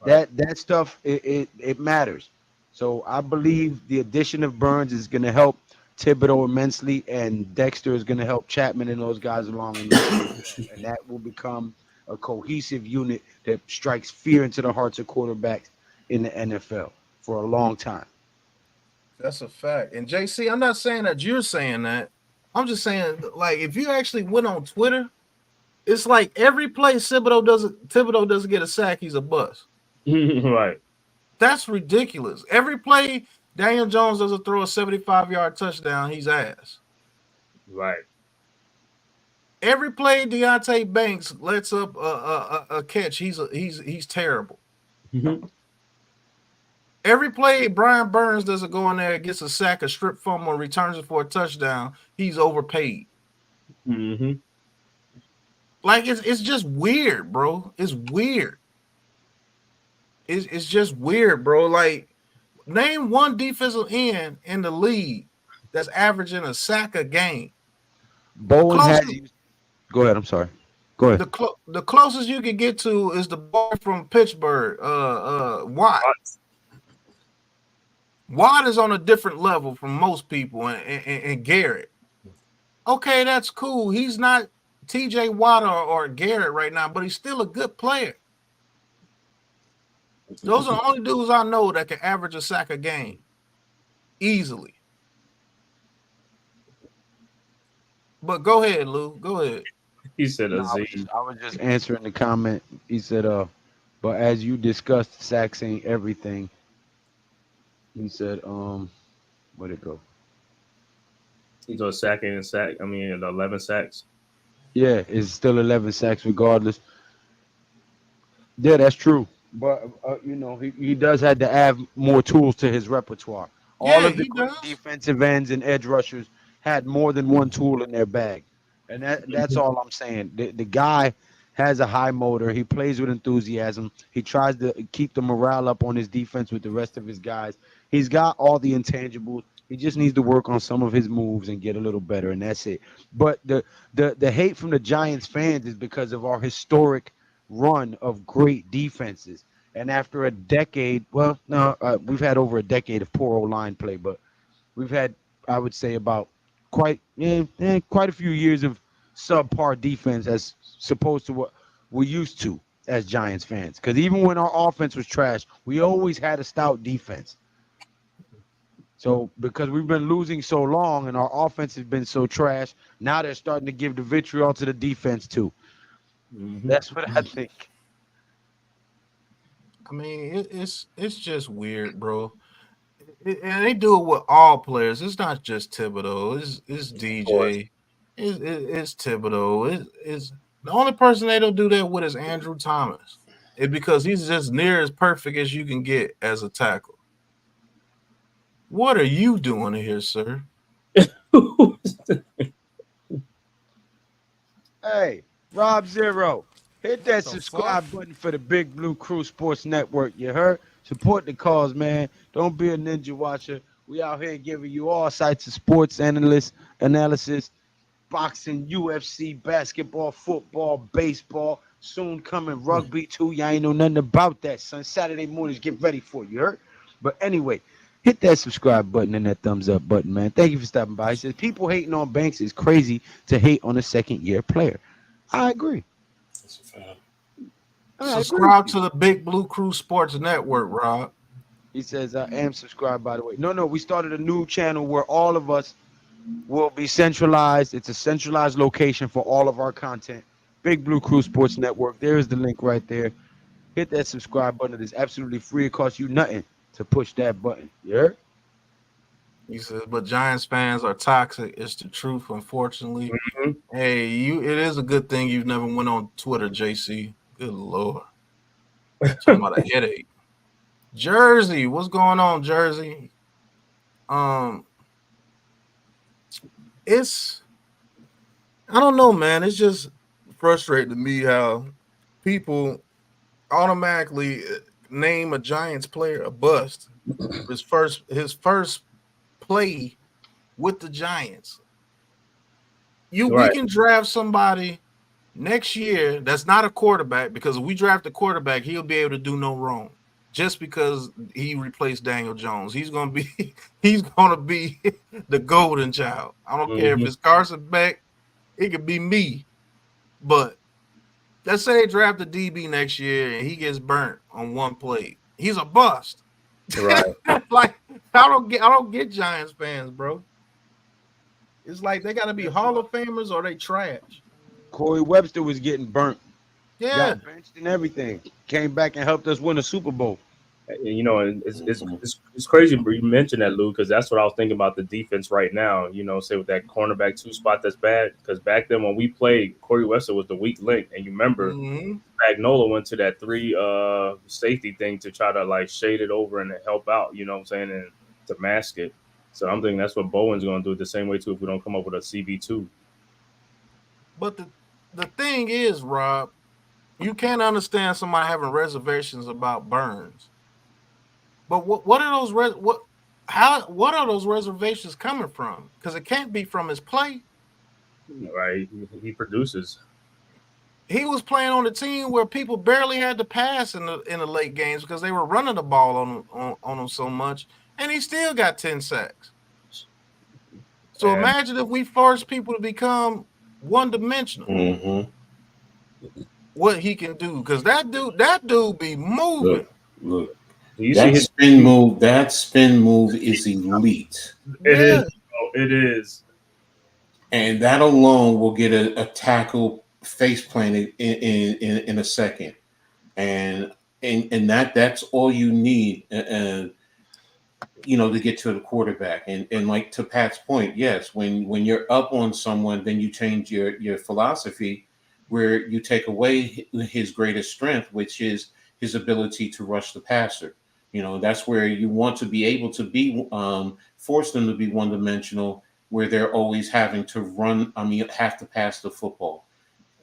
That stuff, it matters. So I believe the addition of Burns is going to help Thibodeau immensely, and Dexter is going to help Chapman and those guys along. And that will become a cohesive unit that strikes fear into the hearts of quarterbacks in the NFL for a long time. That's a fact. And JC, I'm not saying that you're saying that. I'm just saying, like, if you actually went on Twitter, it's like every play Thibodeau doesn't get a sack, he's a bust. Right. That's ridiculous. Every play Daniel Jones doesn't throw a 75-yard touchdown, he's ass. Right. Every play Deontay Banks lets up a catch, he's terrible. Mm-hmm. Every play Brian Burns doesn't go in there and gets a sack, a strip fumble, or returns it for a touchdown, he's overpaid. Mm-hmm. Like it's just weird, bro. It's weird. It's just weird, bro. Like, name one defensive end in the league that's averaging a sack a game. Bowen has you. Go ahead. I'm sorry. Go ahead. The closest you can get to is the boy from Pittsburgh, Watt. Watt is on a different level from most people, and Garrett. Okay, that's cool. He's not TJ Watt or Garrett right now, but he's still a good player. Those are the only dudes I know that can average a sack a game easily. But go ahead, Lou. Go ahead. He said I was just answering the comment. He said, but as you discussed, sacks ain't everything. He said, where'd it go? He's on sacking and sack. 11 sacks. Yeah, it's still 11 sacks regardless. Yeah, that's true. But, he does have to add more tools to his repertoire. All of the defensive ends and edge rushers had more than one tool in their bag. And that's all I'm saying. The guy has a high motor. He plays with enthusiasm. He tries to keep the morale up on his defense with the rest of his guys. He's got all the intangibles. He just needs to work on some of his moves and get a little better, and that's it. But the hate from the Giants fans is because of our historic run of great defenses. And after a decade, we've had over a decade of poor O-line play, but we've had, I would say, about quite a few years of subpar defense as opposed to what we're used to as Giants fans. Because even when our offense was trash, we always had a stout defense. So because we've been losing so long and our offense has been so trash, now they're starting to give the vitriol to the defense too. Mm-hmm. That's what I think. I mean, it's just weird, bro. And they do it with all players. It's not just Thibodeau. It's DJ. It's Thibodeau. It's the only person they don't do that with is Andrew Thomas. It's because he's just near as perfect as you can get as a tackle. What are you doing here, sir? Hey, Rob Zero, hit that subscribe button for the Big Blue Crew Sports Network. You heard? Support the cause, man. Don't be a ninja watcher. We out here giving you all sites of sports analysis, boxing, UFC, basketball, football, baseball, soon coming rugby too. Y'all ain't know nothing about that, son. Saturday mornings, get ready for it, you heard? But anyway, hit that subscribe button and that thumbs up button, man. Thank you for stopping by. He says, people hating on Banks is crazy to hate on a second-year player. I agree. That's a fact. Subscribe to the Big Blue Crew Sports Network, Rob. He says, I am subscribed, by the way. No, we started a new channel where all of us will be centralized. It's a centralized location for all of our content. Big Blue Crew Sports Network. There is the link right there. hit that subscribe button. It is absolutely free. It costs you nothing to push that button. You heard? He says, but Giants fans are toxic. It's the truth, unfortunately. Mhm. Hey, it is a good thing you've never went on Twitter, JC. Good Lord. Talking about a headache. Jersey, what's going on, Jersey? It's I don't know, man. It's just frustrating to me how people automatically name a Giants player a bust. His first play with the Giants. We can draft somebody next year that's not a quarterback, because if we draft a quarterback, he'll be able to do no wrong. Just because he replaced Daniel Jones, he's gonna be the golden child. I don't care if it's Carson Beck, it could be me. But let's say they draft a DB next year and he gets burnt on one play. He's a bust. Right. Like I don't get Giants fans, bro. It's like they gotta be Hall of Famers or they trash. Corey Webster was getting burnt. Yeah. Got benched and everything. Came back and helped us win a Super Bowl. You know, it's crazy you mentioned that, Lou, because that's what I was thinking about the defense right now. You know, say with that cornerback 2 spot that's bad, because back then when we played, Corey Webster was the weak link, and you remember Spagnuolo went to that 3 safety thing to try to like shade it over and help out. You know what I'm saying, and to mask it. So I'm thinking that's what Bowen's going to do the same way too if we don't come up with a CB2. But the thing is, Rob, you can't understand somebody having reservations about Burns. But what are those what are those reservations coming from? Because it can't be from his play. Right, he produces. He was playing on a team where people barely had to pass in the late games because they were running the ball on him so much, and he still got 10 sacks. So imagine if we force people to become one-dimensional. What he can do, because that dude be moving. Look. That spin move is elite. It is. And that alone will get a tackle face planted in a second. And that's all you need, to get to the quarterback. And like to Pat's point, yes, when you're up on someone, then you change your philosophy, where you take away his greatest strength, which is his ability to rush the passer. That's where you want to be able to be force them to be one-dimensional, where they're always having to have to pass the football,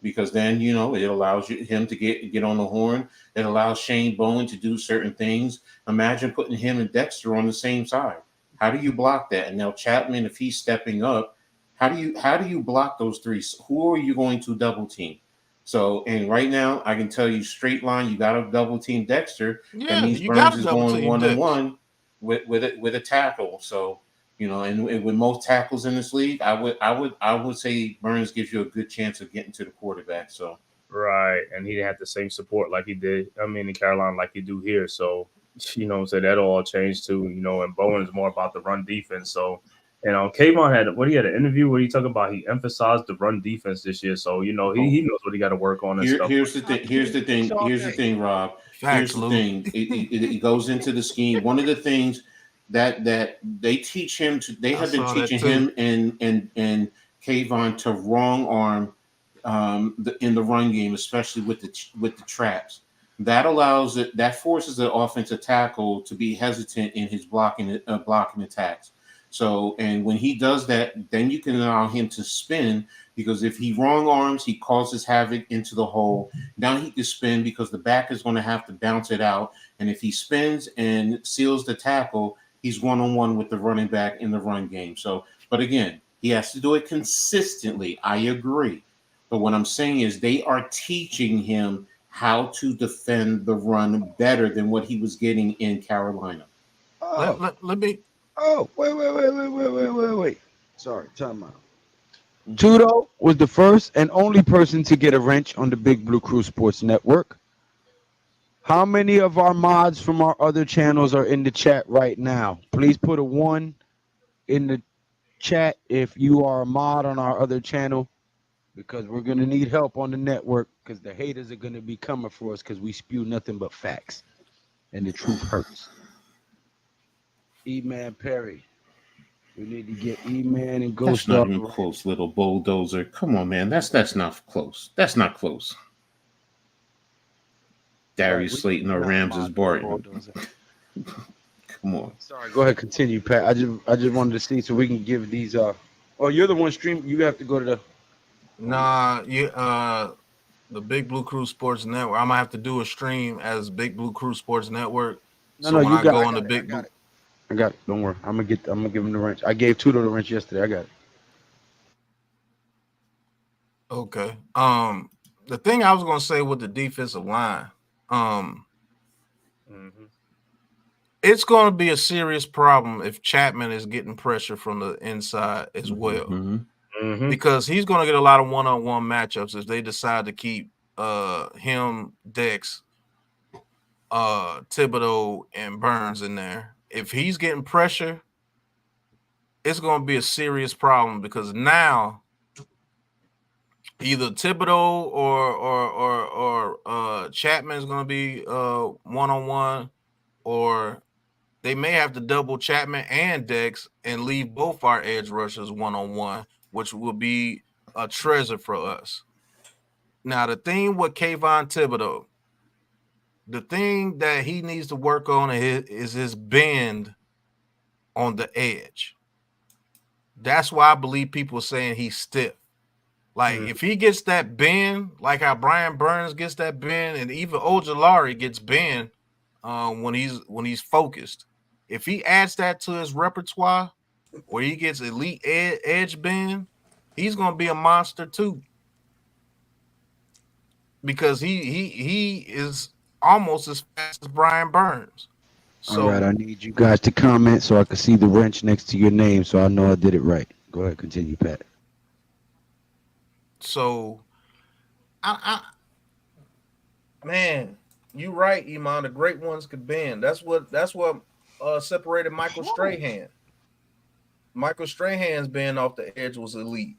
because then it allows him to get on the horn. It allows Shane Bowen to do certain things. Imagine putting him and Dexter on the same side. How do you block that? And now Chapman, if he's stepping up, how do you block those 3? Who are you going to double team? So, and right now, I can tell you straight line, you got to double team Dexter. Yeah, that means Burns is going one-on-one with a tackle. So, and with most tackles in this league, I would say Burns gives you a good chance of getting to the quarterback. So, right, and he had the same support like he did. In Carolina, like he do here. So, so that all changed too. And Bowen's more about the run defense. So. Kayvon had an interview where he talked about he emphasized the run defense this year. So, he knows what he got to work on and stuff. Here's the thing, Rob. Here's the thing. It goes into the scheme. One of the things that they teach him they have been teaching him and Kayvon to wrong arm in the run game, especially with the traps. That that forces the offensive tackle to be hesitant in his blocking attacks. So, and when he does that, then you can allow him to spin, because if he wrong arms, he causes havoc into the hole. Now he can spin because the back is going to have to bounce it out. And if he spins and seals the tackle, he's one-on-one with the running back in the run game. So, but again, he has to do it consistently. I agree. But what I'm saying is they are teaching him how to defend the run better than what he was getting in Carolina. Let me... Oh, wait. Sorry, time out. Tudo was the first and only person to get a wrench on the Big Blue Crew Sports Network. How many of our mods from our other channels are in the chat right now? Please put a 1 in the chat if you are a mod on our other channel, because we're going to need help on the network because the haters are gonna be coming for us because we spew nothing but facts, and the truth hurts. E-Man Perry, we need to get E-Man and That's Ghost not Dog. even close, little bulldozer. Come on, man. That's not close. That's not close. Darius Slayton or Ramses Barton. Come on. Sorry, go ahead, continue, Pat. I just wanted to see so we can give these. Oh, you're the one stream. You have to go to the. Nah, the Big Blue Crew Sports Network. I'm gonna have to do a stream as Big Blue Crew Sports Network. No, so no, when you I got. go I on the got it, Big I Blue, got it. I got it. Don't worry. I'm gonna give him the wrench. I gave Tudo the wrench yesterday. I got it. okay. The thing I was gonna say with the defensive line, it's gonna be a serious problem if Chapman is getting pressure from the inside as well. Mm-hmm. Because he's going to get a lot of one-on-one matchups if they decide to keep him, Dex, Thibodeau, and Burns in there. If he's getting pressure, it's going to be a serious problem because now either Thibodeau or Chapman is going to be one-on-one, or they may have to double Chapman and Dex and leave both our edge rushers one-on-one, which will be a treasure for us. Now, the thing with Kayvon Thibodeau, the thing that he needs to work on is his bend on the edge. That's why I believe people are saying he's stiff. Like, if he gets that bend, like how Brian Burns gets that bend, and even Ojulari gets bend when he's focused. If he adds that to his repertoire, where he gets elite edge bend, he's gonna be a monster too. Because he is almost as fast as Brian Burns. So All right, I need you guys to comment so I can see the wrench next to your name, so I know I did it right. Go ahead, continue, Pat. So, man, you right, Iman. The great ones could bend. That's what separated Michael Strahan. Michael Strahan's bend off the edge was elite.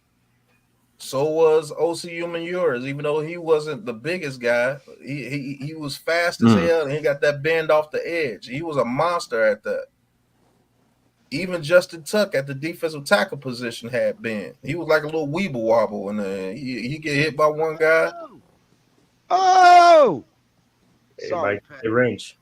So was OCU Manures, even though he wasn't the biggest guy. He was fast as hell, and he got that bend off the edge. He was a monster at that. Even Justin Tuck at the defensive tackle position had bend. He was like a little weeble wobble, and he get hit by one guy. Oh, Sorry, the range.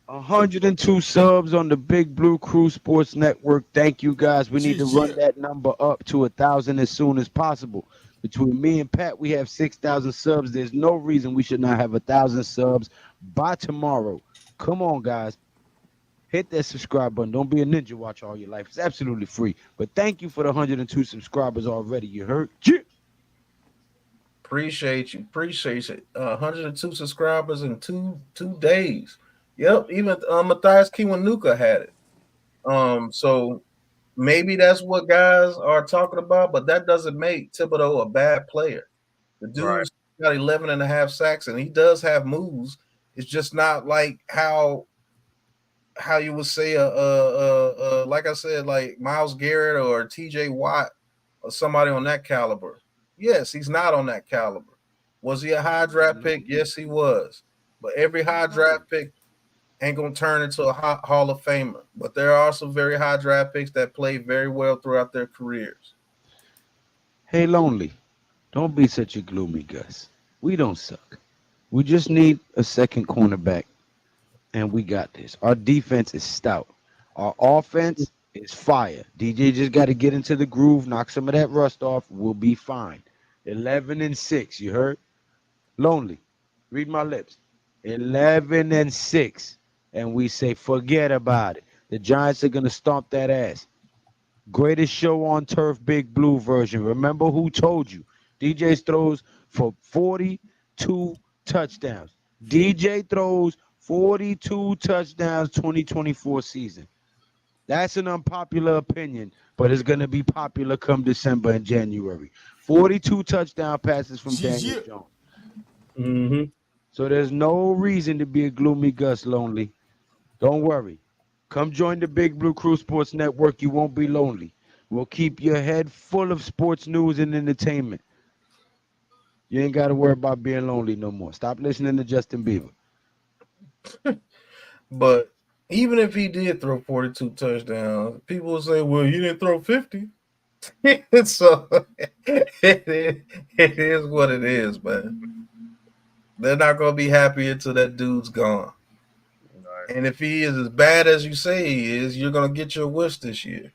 102 subs on the Big Blue Crew Sports Network. Thank you, guys. We need to run that number up to 1,000 as soon as possible. Between me and Pat, we have 6,000 subs. There's no reason we should not have 1,000 subs by tomorrow. Come on, guys. Hit that subscribe button. Don't be a ninja watch all your life. It's absolutely free. But thank you for the 102 subscribers already. You heard? Yeah. Appreciate you. 102 subscribers in two days. Yep, even Matthias Kiwanuka had it. So maybe that's what guys are talking about, but that doesn't make Thibodeau a bad player. The dude's got 11 and a half sacks, and he does have moves. It's just not like how you would say like I said, like Myles Garrett or TJ Watt or somebody on that caliber. Yes, he's not on that caliber. Was he a high draft pick? Yes, he was. But every high draft pick ain't gonna turn into a Hall of Famer. But there are some very high draft picks that play very well throughout their careers. Hey, Lonely, don't be such a gloomy Gus. We don't suck. We just need a second cornerback, and we got this. Our defense is stout. Our offense is fire. DJ just got to get into the groove, knock some of that rust off. We'll be fine. 11-6, you heard? Lonely, read my lips. 11-6. And we say, forget about it. The Giants are going to stomp that ass. Greatest show on turf, Big Blue version. Remember who told you. DJ throws for 42 touchdowns. DJ throws 42 touchdowns 2024 season. That's an unpopular opinion, but it's going to be popular come December and January. 42 touchdown passes from Daniel Jones. Mm-hmm. So there's no reason to be a gloomy Gus, Lonely. Don't worry. Come join the Big Blue Crew Sports Network. You won't be lonely. We'll keep your head full of sports news and entertainment. You ain't got to worry about being lonely no more. Stop listening to Justin Bieber. But even if he did throw 42 touchdowns, people will say, well, you didn't throw 50. So it is what it is, man. They're not going to be happy until that dude's gone. Right. And if he is as bad as you say he is, you're going to get your wish this year.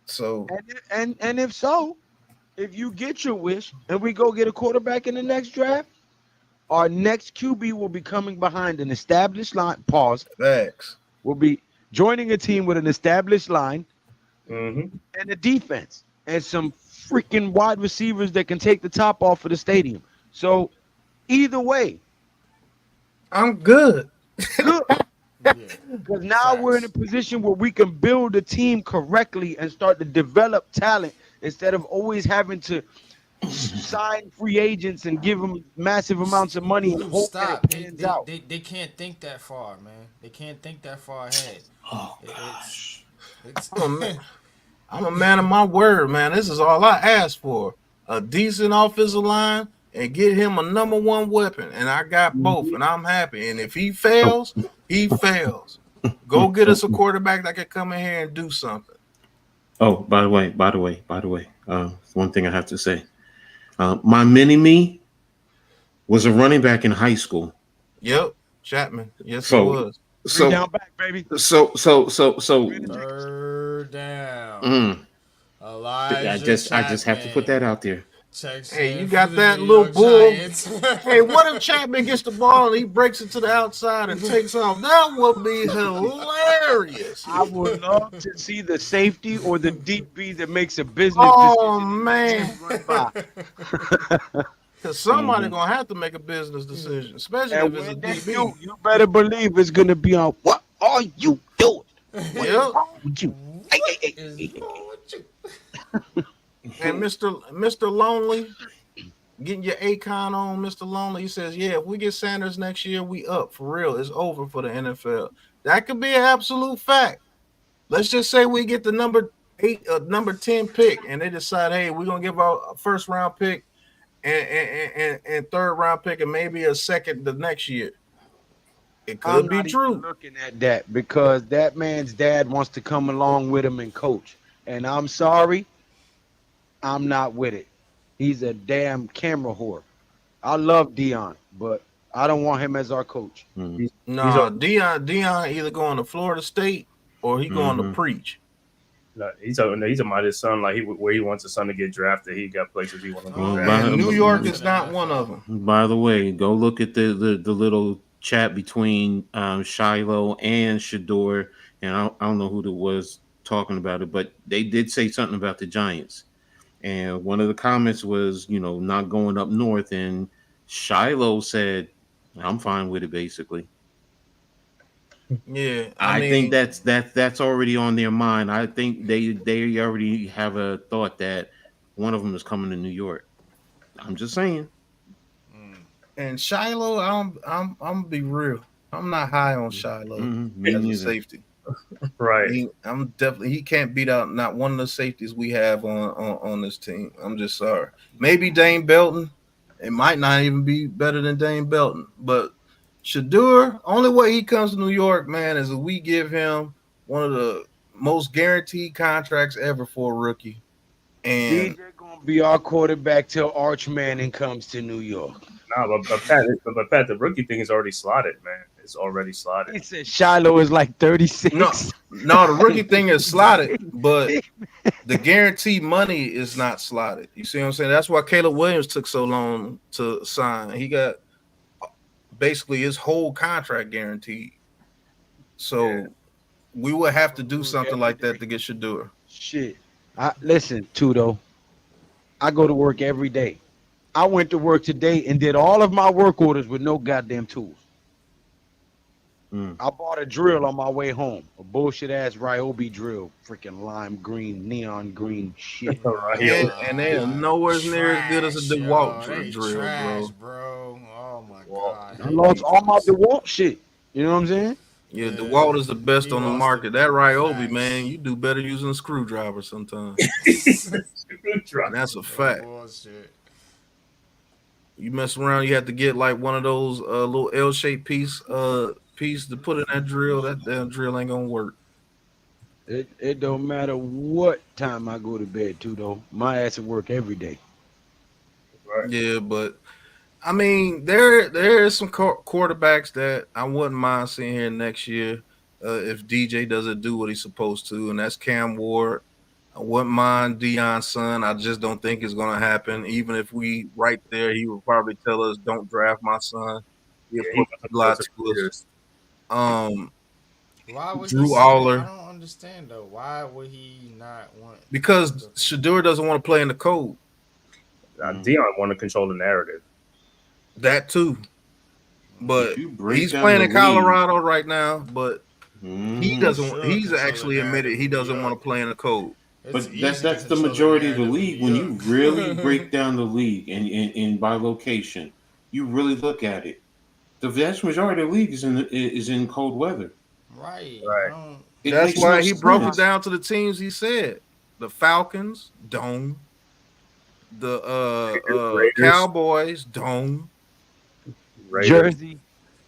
So, And if so, if you get your wish and we go get a quarterback in the next draft, our next QB will be coming behind an established line. Pause. facts. Will be joining a team with an established line Mm-hmm. and a defense and some freaking wide receivers that can take the top off of the stadium. So either way, I'm good. good. Yeah. Because now we're in a position where we can build a team correctly and start to develop talent instead of always having to sign free agents and give them massive amounts of money and Dude, hope stop. that it pans out. They can't think that far, man. They can't think that far ahead. Oh It's gosh. I'm a man of my word, man. This is all I asked for. A decent offensive line and get him a number one weapon. And I got both, and I'm happy. And if he fails, he fails. Go get us a quarterback that can come in here and do something. Oh, by the way, one thing I have to say. My mini-me was a running back in high school. Yep, Chapman. Yes, So- he was. Three down back, baby. So Third down. mm, Elijah I just have to put that out there. Hey, you got that little bull. Hey, what if Chapman gets the ball and he breaks it to the outside and takes off? That would be hilarious. I would love to see the safety or the DB that makes a business Oh, decision. man. Run by. Because somebody going to have to make a business decision, especially And if it's a when they DB. do, you better believe it's gonna be on. What are you doing? Yep. With you? And Mr. Lonely, getting your Akon on, Mr. Lonely, he says, yeah, if we get Sanders next year, we up. For real. It's over for the NFL. That could be an absolute fact. Let's just say we get the number 10 pick, and they decide, hey, we're going to give our first round pick and third round pick and maybe a second the next year. It could I'm be not true. even looking at that because that man's dad wants to come along with him and coach. And I'm sorry, I'm not with it. He's a damn camera whore. I love Dion, but I don't want him as our coach. No, Dion either going to Florida State or he going to preach. No, he's about his son, like where he wants his son to get drafted. He got places he wants to Well, go by- draft. And New York is not one of them. By the way, go look at the little chat between Shiloh and Shador, and I don't know who it was talking about it, but they did say something about the Giants. And one of the comments was, not going up north, and Shiloh said, "I'm fine with it." Basically, Yeah, I mean, think that's already on their mind. I think they already have a thought that one of them is coming to New York. I'm just saying. and Shiloh, I'm gonna be real. I'm not high on Shiloh Me as a neither. safety. Right. He can't beat out not one of the safeties we have on this team. I'm just sorry. Maybe Dane Belton. It might not even be better than Dane Belton, but Shador, only way he comes to New York, man, is if we give him one of the most guaranteed contracts ever for a rookie. And DJ gonna be our quarterback till Arch Manning comes to New York. No, but Pat, the rookie thing is already slotted, man. It's already He slotted. said Shiloh is like 36. no, the rookie thing is slotted, but the guaranteed money is not slotted. You see what I'm saying? That's why Caleb Williams took so long to sign. He got basically his whole contract guaranteed. So we would have to do something like that to get Shador. Shit. Listen, Tudo. I go to work every day. I went to work today and did all of my work orders with no goddamn tools. I bought a drill on my way home. A bullshit ass Ryobi drill. Freaking lime green, neon green shit. And they are nowhere near as good as a DeWalt drill, trash, bro. Oh my god. I lost all my DeWalt shit. You know what I'm saying? Yeah, DeWalt is the best on the lost market. it. That Ryobi, Facts. man, you do better using a screwdriver sometimes. That's a fact. Bullshit. You mess around, you have to get like one of those little L-shaped piece to put in that drill. That damn drill ain't gonna work. It don't matter what time I go to bed too though. My ass at work every day. Right. Yeah, but I mean, there is some quarterbacks that I wouldn't mind seeing here next year if DJ doesn't do what he's supposed to, and that's Cam Ward. I wouldn't mind Deion's son. I just don't think it's going to happen. Even if we right there, he would probably tell us, "Don't draft my son." He'll He put a lot to us. years. Why would Drew he say Aller. that? I don't understand though. Why would he not want? Because Shador doesn't want to play in the cold. Deion want to control the narrative. That too. But If you break he's down playing the in league- Colorado right now, but he doesn't. Sure, He's control actually the admitted he narrative. doesn't Yeah. want to play in the cold. It's But easy that's to the control majority of the narrative in league. New When you York. really break down the league and by location, you really look at it. The vast majority of the league is in cold weather. Right. Right. I don't, It That's makes why no he broke it sense. down to the teams he said. The Falcons, dome. The Raiders. Cowboys, dome. Raiders.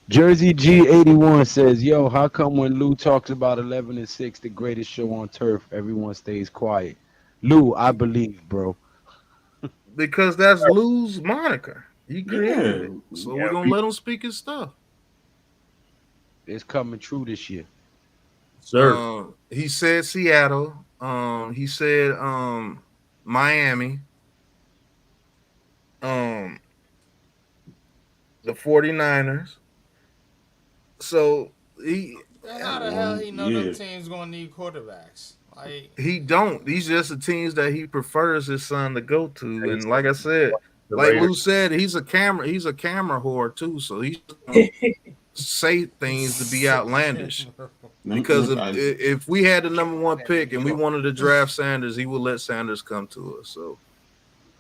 Jersey G81 says, "Yo, how come when Lou talks about 11-6, the greatest show on turf, everyone stays quiet?" Lou, I believe, bro. Because that's Lou's moniker. He created Yeah. it. So Yeah, we're gonna let him speak his stuff. It's coming true this year. Sir. He said Seattle. He said Miami. The 49ers. So how the hell he know Yeah. them teams gonna need quarterbacks? Like, he don't. These just the teams that he prefers his son to go to. And like I said, The like Lou Raiders. said, he's a camera whore too. So he's gonna say things to be outlandish. Because if we had the number one pick and we wanted to draft Sanders, he would let Sanders come to us. So,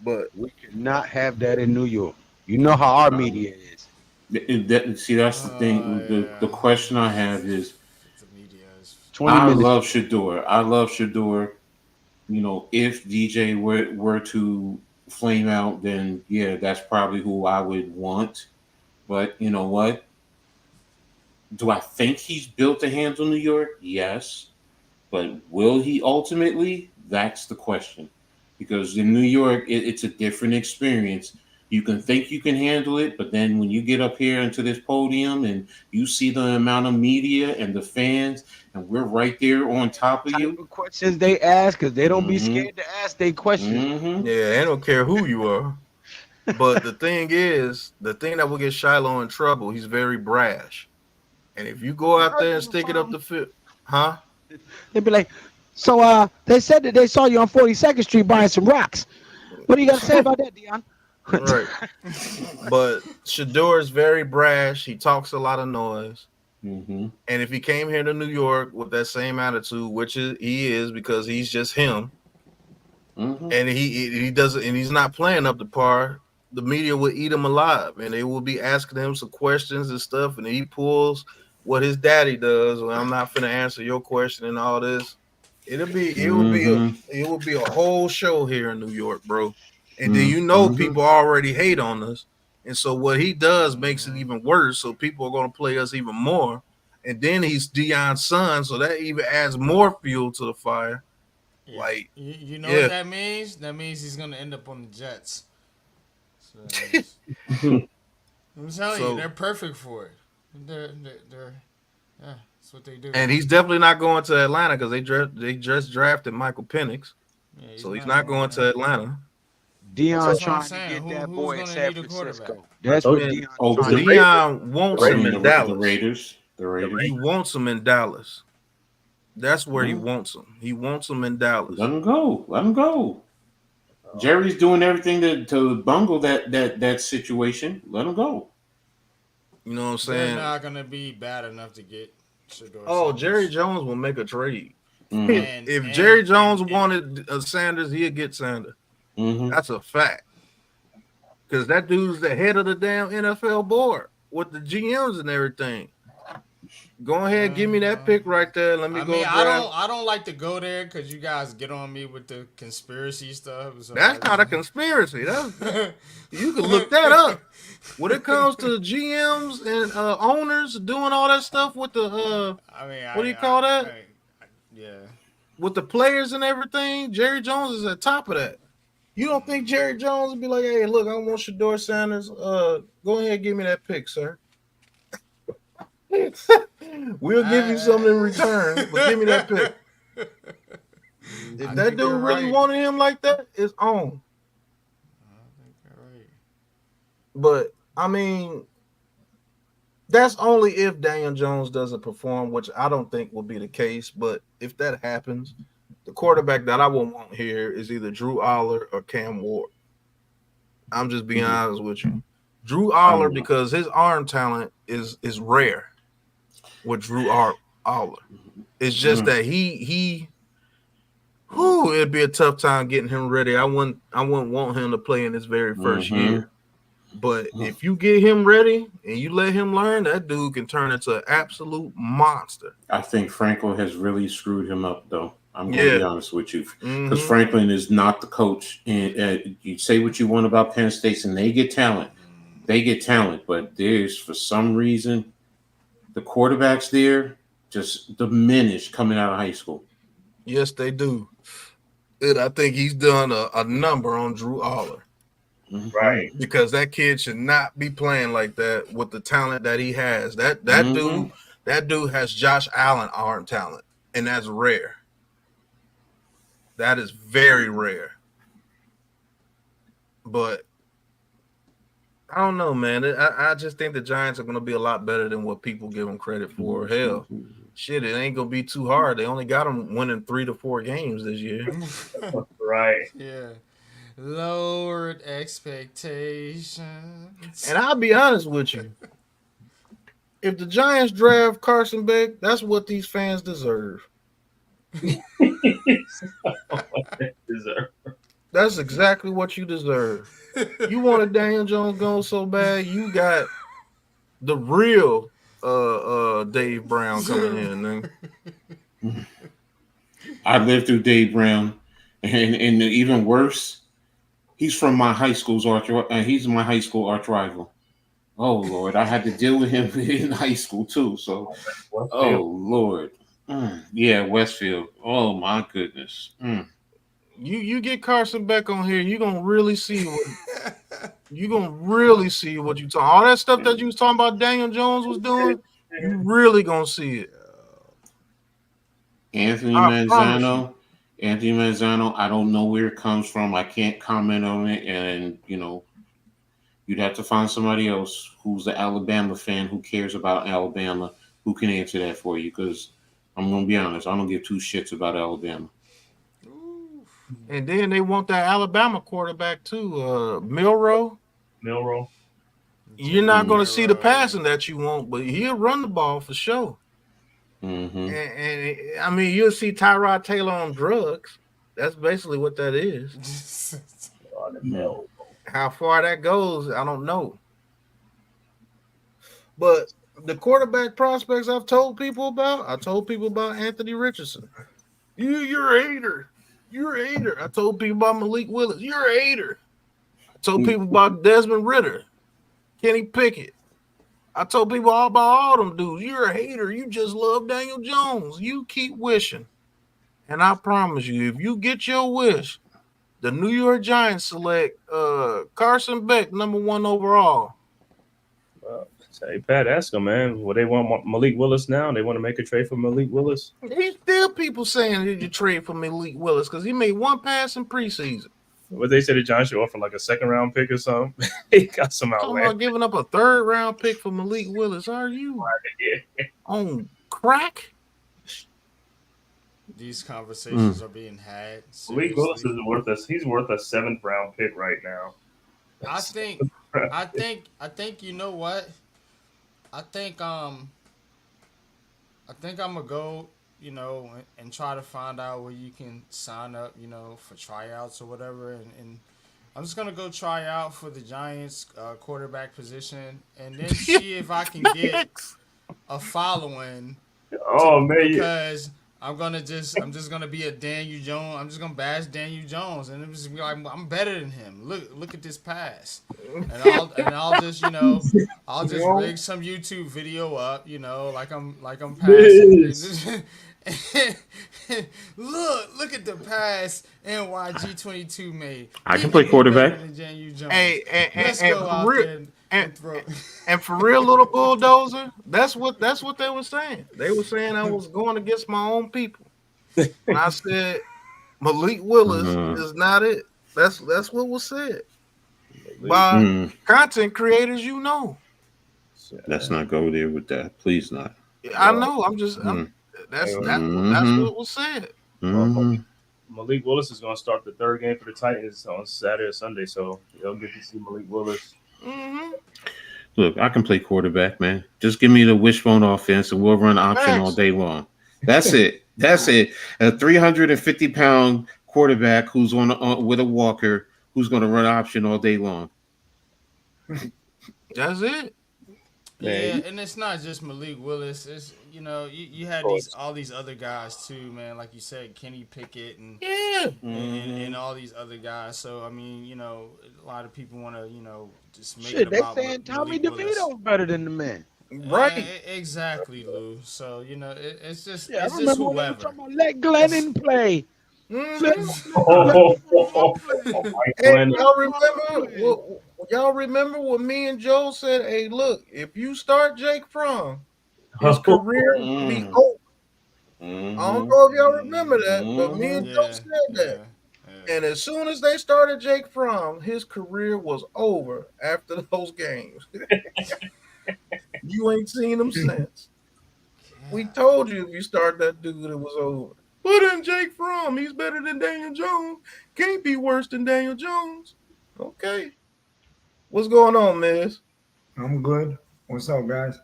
but We cannot have that in New York. You know how our media is. See, that's the thing. yeah. The question I have is, the media is 20 I minutes. love Shador. You know, if DJ were to flame out, then yeah, that's probably who I would want. But you know what? Do I think he's built to handle New York? Yes. But will he ultimately? That's the question. Because in New York, it's a different experience. You can think you can handle it, but then when you get up here into this podium and you see the amount of media and the fans, and we're right there on top of Type you. of questions they ask, because they don't be Mhm. scared to ask they questions. Mhm. yeah, I don't care who you are. But the thing is, the thing that will get Shiloh in trouble, he's very brash. And if you go out there and stick it up the field, huh? They'd be like, "So they said that they saw you on 42nd Street buying some rocks. What do you got to say about that, Dion?" Right. But Shador is very brash. He talks a lot of noise. Mhm. And if he came here to New York with that same attitude, which he is because he's just him, Mhm. and he doesn't, and he's not playing up to par, the media will eat him alive, and they will be asking him some questions and stuff, and he pulls what his daddy does. Well, I'm not finna answer your question and all this. It will be a whole show here in New York, bro. And then you know people already hate on us, and so what he does makes it even worse. So people are going to play us even more. And then he's Deion's son, so that even adds more fuel to the fire. Yeah. Like, you know yeah. what that means? That means he's gonna end up on the Jets. So, I'm telling So- you, they're perfect for it. They're yeah, that's what they do. And he's definitely not going to Atlanta because they just drafted Michael Penix, Yeah, so he's not going to Atlanta. Dion That's what I'm trying to saying. get that Who's boy in gonna San need a quarterback? Francisco. That's I what told you. Dion Oh, trying to do. Dion wants him in The Dallas. Raiders. The Raiders. He wants him in Dallas. That's where he Mhm. wants him. He wants him in Dallas. Let him go. Let him go. Jerry's doing everything to bungle that situation. Let him go. You know what I'm They're saying? not gonna be bad enough to get Shador Oh, Sanders. Jerry Jones will make a trade. Mhm. And- If and- Jerry Jones and- wanted Sanders, he'd get Sanders. Mhm. That's a fact. Because that dude's the head of the damn NFL board with the GMs and everything. Go ahead, give me that pick right there. Let me go. I don't like to go there because you guys get on me with the conspiracy stuff. So That's not a conspiracy. You can look that up. When it comes to GMs and owners doing all that stuff with the what do you call that? Yeah. With the players and everything, Jerry Jones is at top of that. You don't think Jerry Jones would be like, hey, look, I want Shedeur Sanders. Go ahead and give me that pick, sir. We'll give you something in return, but give me that pick. If that dude really wanted him like that, it's on. I think you're right. But I mean, that's only if Daniel Jones doesn't perform, which I don't think will be the case. But if that happens, the quarterback that I will want here is either Drew Aller or Cam Ward. I'm just being honest with you. Drew Aller, because his arm talent is rare with Drew Aller. It's just that it'd be a tough time getting him ready. I wouldn't want him to play in his very first year. But if you get him ready and you let him learn, that dude can turn into an absolute monster. I think Franklin has really screwed him up, though. I'm going to be honest with you. Because Franklin is not the coach. And you say what you want about Penn State, and they get talent. But there's, for some reason, the quarterbacks there just diminish coming out of high school. Yes, they do. And I think he's done a number on Drew Aller. Right. Because that kid should not be playing like that with the talent that he has. That dude has Josh Allen arm talent, and that's rare. That is very rare. But I don't know, man. I just think the Giants are going to be a lot better than what people give them credit for. Hell, shit, it ain't going to be too hard. They only got them winning 3 to 4 games this year. Right. Yeah. Lowered expectations. And I'll be honest with you. If the Giants draft Carson Beck, that's what these fans deserve. That's exactly what you deserve. You wanted Daniel Jones gone so bad, you got the real Dave Brown coming in. Man. I lived through Dave Brown, and even worse, he's from my high school's he's my high school arch rival. Oh Lord, I had to deal with him in high school too. So, oh Lord, yeah, Westfield. Oh my goodness. You get Carson Beck on here, you're gonna really see what you're talking. All that stuff that you was talking about Daniel Jones was doing, you really gonna see it. Anthony Manzano, I don't know where it comes from. I can't comment on it, and you'd have to find somebody else who's an Alabama fan who cares about Alabama who can answer that for you. Because I'm gonna be honest, I don't give 2 shits about Alabama. And then they want that Alabama quarterback too, Milroe. You're not going to see the passing that you want, but he'll run the ball for sure. And I mean, you'll see Tyrod Taylor on drugs. That's basically what that is. How far that goes, I don't know. But the quarterback prospects I told people about Anthony Richardson. You're a hater. You're a hater. I told people about Malik Willis. You're a hater. I told people about Desmond Ritter, Kenny Pickett. I told people all about all them dudes. You're a hater. You just love Daniel Jones. You keep wishing. And I promise you, if you get your wish, the New York Giants select Carson Beck, number 1 overall. Hey, Pat, ask them, man. Well, they want Malik Willis now. They want to make a trade for Malik Willis. There's still people saying that you trade for Malik Willis because he made 1 pass in preseason. What they said the Giants should offer like a 2nd-round pick or something. He got some outland. Talking about giving up a 3rd-round pick for Malik Willis. Are you on crack? These conversations are being had. Malik Willis is he's worth a 7th-round pick right now. I think you know what? I think I'm gonna go, and try to find out where you can sign up, for tryouts or whatever, and I'm just gonna go try out for the Giants quarterback position, and then see if I can get a following Oh man, because I'm just gonna be a Daniel Jones. I'm just gonna bash Daniel Jones, and it was just be like I'm better than him. Look at this pass, and I'll just I'll just rig some YouTube video up, like I'm passing. look at the pass NYG22 made. I can play quarterback. Better than Daniel Jones. Hey, Let's and go for out real, there and throw. and for real, little bulldozer, that's what they were saying. They were saying I was going against my own people. And I said Malik Willis is not it. That's what was said by content creators. Let's not go there with that. Please not. I know. That's what was said. Malik Willis is going to start the third game for the Titans on Saturday or Sunday, so you'll get to see Malik Willis. Look, I can play quarterback, man. Just give me the wishbone offense, and we'll run option all day long. That's it. That's it. A 350-pound quarterback who's on with a walker who's going to run option all day long. That's it. Yeah, and it's not just Malik Willis. It's you had all these other guys too, man. Like you said, Kenny Pickett and and all these other guys. So I mean, a lot of people want to just make it about. They saying Tommy DeVito's better than the man. Right. Exactly, Lou. So it's just I it's remember just when they were whoever. talking about let Glennon play. Hey, y'all remember what me and Joe said? Hey, look, if you start Jake Fromm, his career will be over. I don't know if y'all remember that, but me and Joe said that. And as soon as they started Jake Fromm, his career was over after those games. You ain't seen him since. We told you if you start that dude, it was over. Put in Jake Fromm. He's better than Daniel Jones. Can't be worse than Daniel Jones. Okay. What's going on, Miz? I'm good. What's up, guys?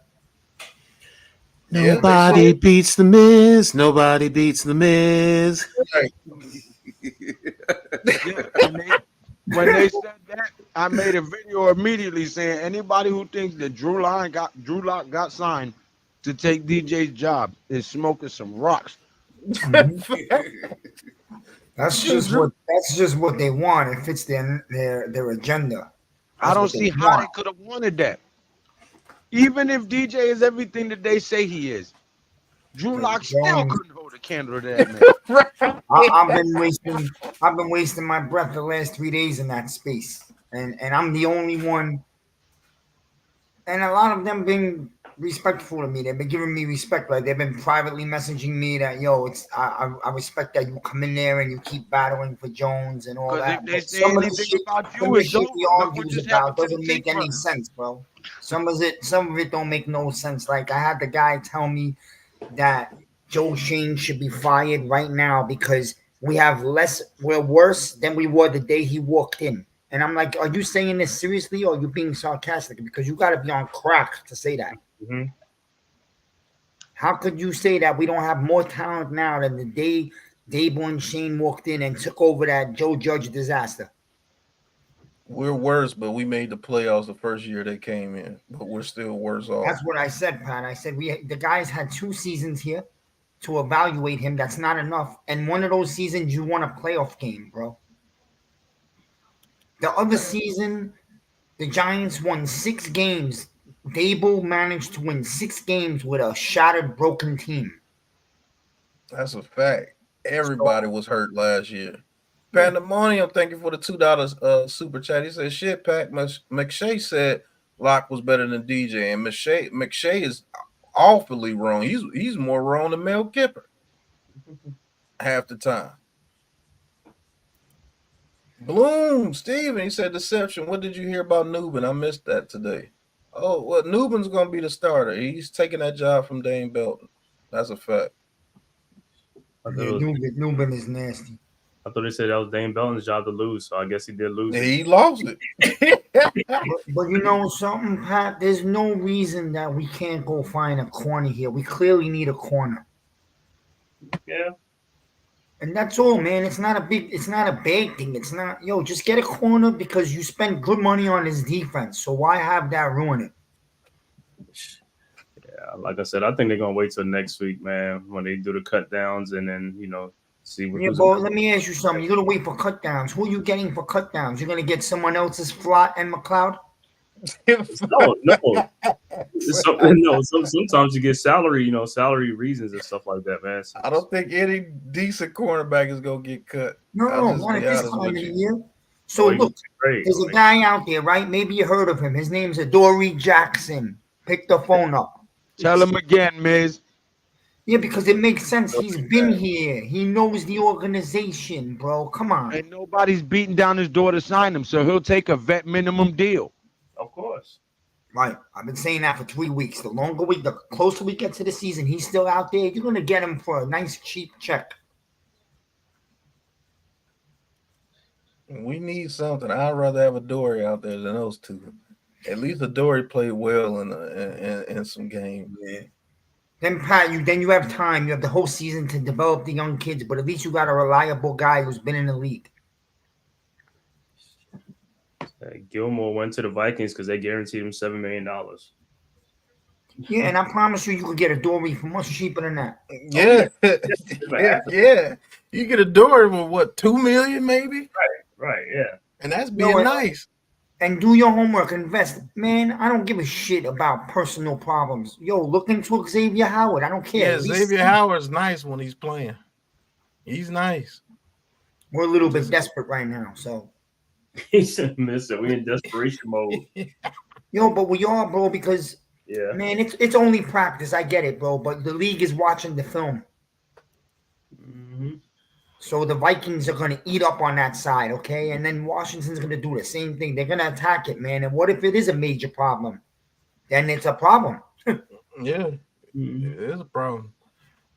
Nobody beats the Miz. Nobody beats the Miz. Right. When they said that, I made a video immediately saying anybody who thinks that Drew Lock got signed to take DJ's job is smoking some rocks. That's just what they want. It fits their agenda. I don't see how they could have wanted that. Even if DJ is everything that they say he is, Drew Lock still couldn't hold a candle to that man. I've been wasting my breath the last 3 days in that space, and I'm the only one. And a lot of them been respectful to me. They've been giving me respect. Like they've been privately messaging me that I respect that you come in there and you keep battling for Jones and all that. If they say anything about you, it's over. Argues about doesn't make any sense, bro. Some of it don't make no sense. Like I had the guy tell me that Joe Shane should be fired right now because we're worse than we were the day he walked in. And I'm like, are you saying this seriously or are you being sarcastic? Because you got to be on crack to say that. Mm-hmm. How could you say that we don't have more talent now than the day Dable and Shane walked in and took over that Joe Judge disaster? We're worse, but we made the playoffs the first year they came in, but we're still worse off. That's what I said, Pat. I said the guys had 2 seasons here to evaluate him. That's not enough. And one of those seasons, you won a playoff game, bro. The other season, the Giants won 6 games. Dable managed to win 6 games with a shattered, broken team. That's a fact. Everybody was hurt last year. Pandemonium, thank you for the $2 super chat. He said, shit, Pat, McShay said Locke was better than DJ. And McShay is awfully wrong. He's more wrong than Mel Kiper half the time. Bloom, Steven, he said deception. What did you hear about Nubin? I missed that today. Oh, well, Nubin's going to be the starter. He's taking that job from Dane Belton. That's a fact. Nubin is nasty. I thought they said that was Dane Belton's job to lose, so I guess he did lose. He lost it. But you know something, Pat? There's no reason that we can't go find a corner here. We clearly need a corner. Yeah. And that's all, man. It's not a big thing. It's not, just get a corner because you spend good money on his defense. So why have that ruin it? like I said, I think they're gonna wait till next week, man, when they do the cut downs, and then see what. Yeah, but let me ask you something. You're gonna wait for cut downs. Who are you getting for cut downs? You're gonna get someone else's Flott and McLeod? No. Sometimes you get salary reasons and stuff like that, man. I don't think any decent cornerback is gonna get cut. No, not at this time of the year. So look, there's a guy out there, right? Maybe you heard of him. His name's Adoree Jackson. Pick the phone up. Tell him again, Miz. Yeah, because it makes sense. He's been here. He knows the organization, bro. Come on. And nobody's beating down his door to sign him, so he'll take a vet minimum deal. Of course. Right. I've been saying that for 3 weeks. The closer we get to the season, he's still out there. You're gonna get him for a nice cheap check. We need something. I'd rather have Adoree out there than those two. At least Adoree played well in some games. Yeah. Then Pat, you have time. You have the whole season to develop the young kids, but at least you got a reliable guy who's been in the league. Gilmore went to the Vikings because they guaranteed him $7 million. Yeah, and I promise you could get Adoree for much cheaper than that. Yeah, yeah. You get Adoree for what, $2 million maybe? Right, yeah. And that's being nice. And do your homework, invest. Man, I don't give a shit about personal problems. Yo, look into Xavier Howard. I don't care. Yeah, Xavier Howard's nice when he's playing. He's nice. We're a little bit desperate right now, so. He said, "Mister, we in desperation mode." Yo, but we are, bro, because man, it's only practice. I get it, bro, but the league is watching the film. Mm-hmm. So the Vikings are going to eat up on that side, okay? And then Washington's going to do the same thing. They're going to attack it, man. And what if it is a major problem? Then it's a problem. Yeah, it is a problem.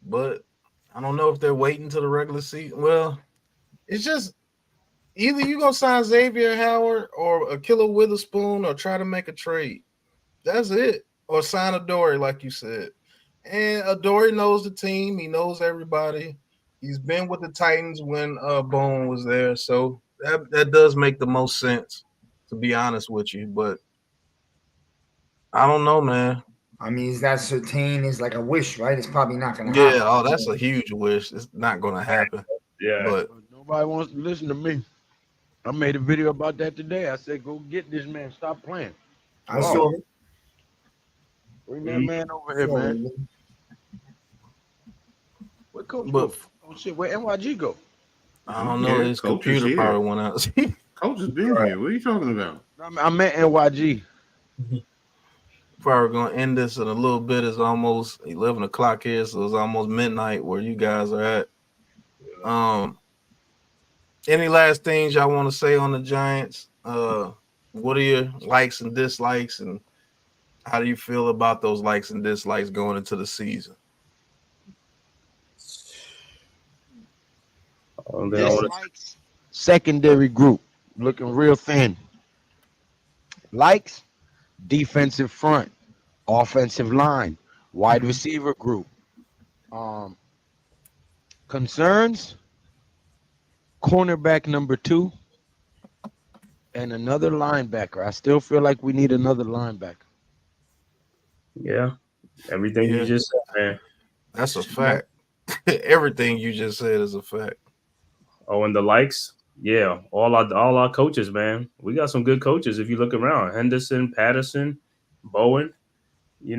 But I don't know if they're waiting till the regular season. Well, it's just either you're going to sign Xavier Howard or Ahkello Witherspoon or try to make a trade. That's it. Or sign Adoree, like you said. And Adoree knows the team. He knows everybody. He's been with the Titans when Bone was there. So that does make the most sense, to be honest with you. But I don't know, man. I mean, is that certain is like a wish, right? It's probably not going to happen. Yeah, that's a huge wish. It's not going to happen. Yeah. But nobody wants to listen to me. I made a video about that today. I said, go get this man. Stop playing. I saw it. Bring that man over here, man. Where Coach go? Oh, shit. Where NYG go? I don't know. His computer probably went out. Coach has been here. What are you talking about? I meant NYG. Probably going to end this in a little bit. It's almost 11 o'clock here, so it's almost midnight where you guys are at. Any last things y'all want to say on the Giants? What are your likes and dislikes, and how do you feel about those likes and dislikes going into the season? Dislikes, secondary group looking real thin. Likes, defensive front, offensive line, wide receiver group. Concerns, cornerback number 2 and another linebacker. I still feel like we need another linebacker. Yeah. Everything you just said, man. That's a fact. Everything you just said is a fact. Oh, and the likes, yeah, all our coaches, man. We got some good coaches. If you look around, Henderson, Patterson, Bowen, we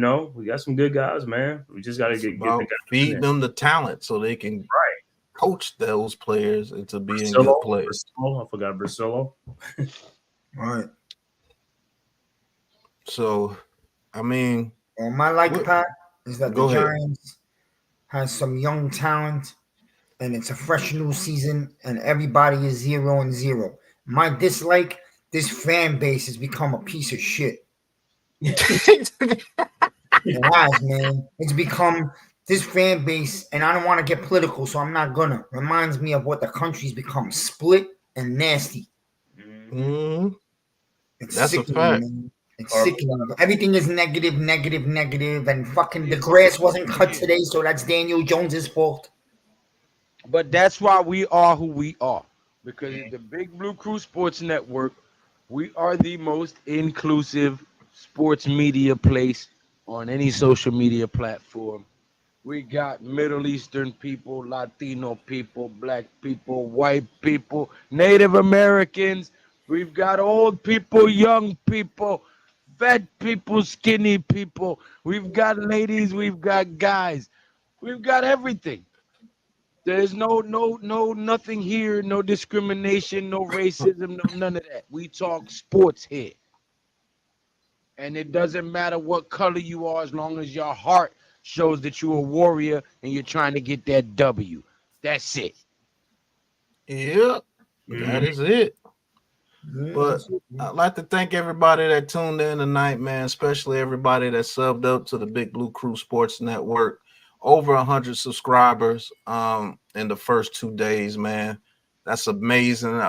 got some good guys, man. We just got to get the guys feed them the talent so they can coach those players into being Brasillo, good players. I forgot Brasillo. Right. So, I mean, my like, Pat, is that the Go ahead. Giants has some young talent. And it's a fresh new season, and everybody is 0-0. My dislike, this fan base has become a piece of shit. It has, man. It's become this fan base, and I don't want to get political, so I'm not gonna. Reminds me of what the country's become: split and nasty. Mm-hmm. It's That's sickening, a fact. man. It's sickening. Everything is negative, and fucking the grass wasn't cut today, so that's Daniel Jones's fault. But that's why we are who we are. Because the Big Blue Crew Sports Network, we are the most inclusive sports media place on any social media platform. We got Middle Eastern people, Latino people, black people, white people, Native Americans. We've got old people, young people, fat people, skinny people. We've got ladies, we've got guys. We've got everything. There's nothing here, no discrimination, no racism, no none of that. We talk sports here. And it doesn't matter what color you are as long as your heart shows that you're a warrior and you're trying to get that W. That's it. Yep, that is it. But I'd like to thank everybody that tuned in tonight, man, especially everybody that subbed up to the Big Blue Crew Sports Network. Over 100 subscribers in the first 2 days, man. That's amazing.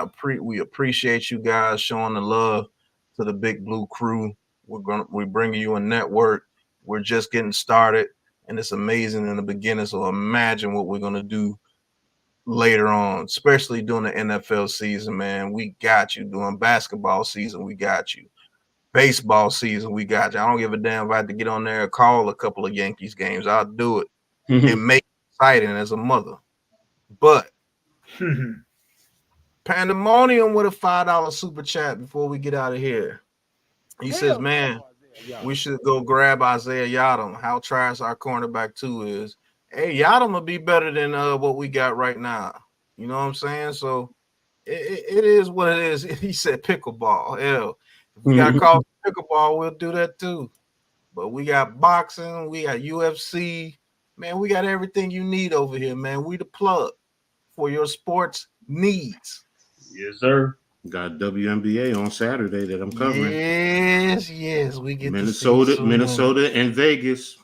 We appreciate you guys showing the love to the Big Blue Crew. We're bringing you a network. We're just getting started, and it's amazing in the beginning. So imagine what we're gonna do later on, especially during the NFL season, man. We got you. During basketball season, we got you. Baseball season, we got you. I don't give a damn if I had to get on there and call a couple of Yankees games. I'll do it. It makes it exciting as a mother. But Pandemonium with a $5 super chat before we get out of here. He says, man, we should go grab Isaiah Yadam. How trash our cornerback 2 is. Hey, Yadam will be better than what we got right now. You know what I'm saying? So it is what it is. He said pickleball. Hell, if we got called pickleball, we'll do that too. But we got boxing, we got UFC. Man, we got everything you need over here, man. We the plug for your sports needs. Yes, sir. Got WNBA on Saturday that I'm covering. Yes, we get Minnesota, and Vegas.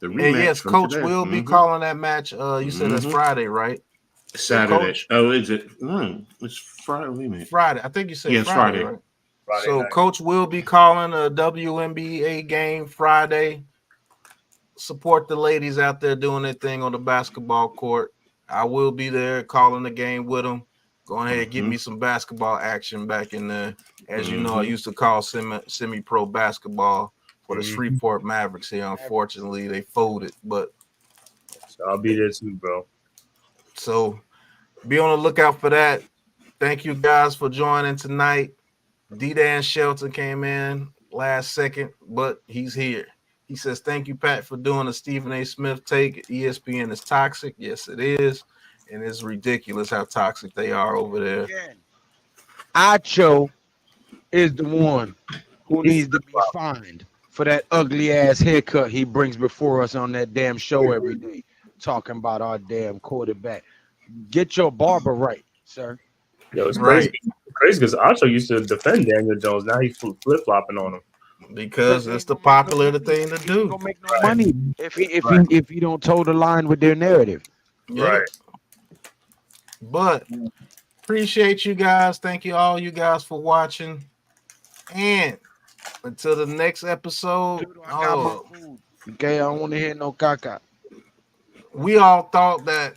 The rematch. And yes, Coach will be calling that match. You said that's Friday, right? Saturday. Oh, is it? No, it's Friday. Wait a minute. Friday. I think you said Friday. Right? So night. Coach will be calling a WNBA game Friday. Support the ladies out there doing their thing on the basketball court. I will be there calling the game with them. Go ahead and give me some basketball action back in there. As you know, I used to call semi-pro basketball for the Shreveport Mavericks here. Unfortunately, they folded, but so I'll be there too, bro. So be on the lookout for that. Thank you guys for joining tonight. D-Dan Shelton came in last second, but he's here. He says, thank you, Pat, for doing the Stephen A. Smith take. ESPN is toxic. Yes, it is. And it's ridiculous how toxic they are over there. Again, Acho is the one who needs to be fined for that ugly ass haircut he brings before us on that damn show every day, talking about our damn quarterback. Get your barber right, sir. Yo, it's crazy. Crazy because Acho used to defend Daniel Jones. Now he's flip-flopping on him. Because it's the popular thing to do. Don't make no money if you don't toe the line with their narrative. Right. But appreciate you guys. Thank you all you guys for watching. And until the next episode. Okay, I don't want to hear no caca. We all thought that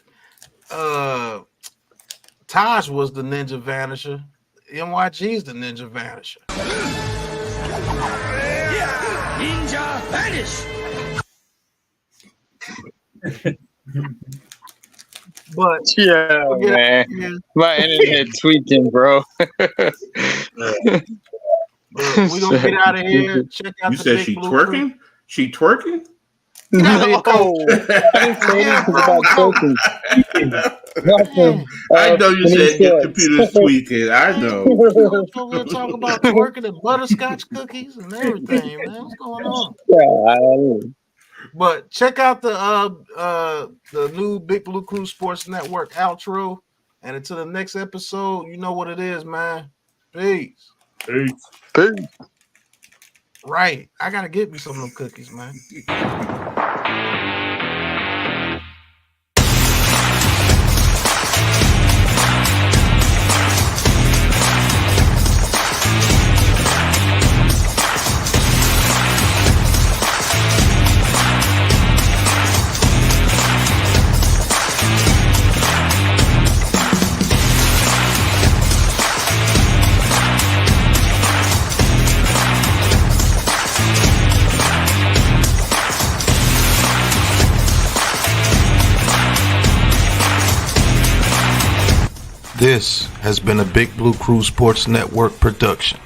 Taj was the Ninja Vanisher. NYG's the Ninja Vanisher. Ninja Vanish. But man, my internet tweaking, bro. We're gonna get out of here. Check out you the said Big she Blue twerking? Crew. She twerking? No, I didn't say anything about twerking. I know you said your computer's tweaking. I know. We're gonna talk about twerking and butterscotch cookies and everything, man. What's going on? But check out the new Big Blue Crew Sports Network outro. And until the next episode, you know what it is, man. Peace. Peace. Right. I gotta get me some of them cookies, man. This has been a Big Blue Crew Sports Network production.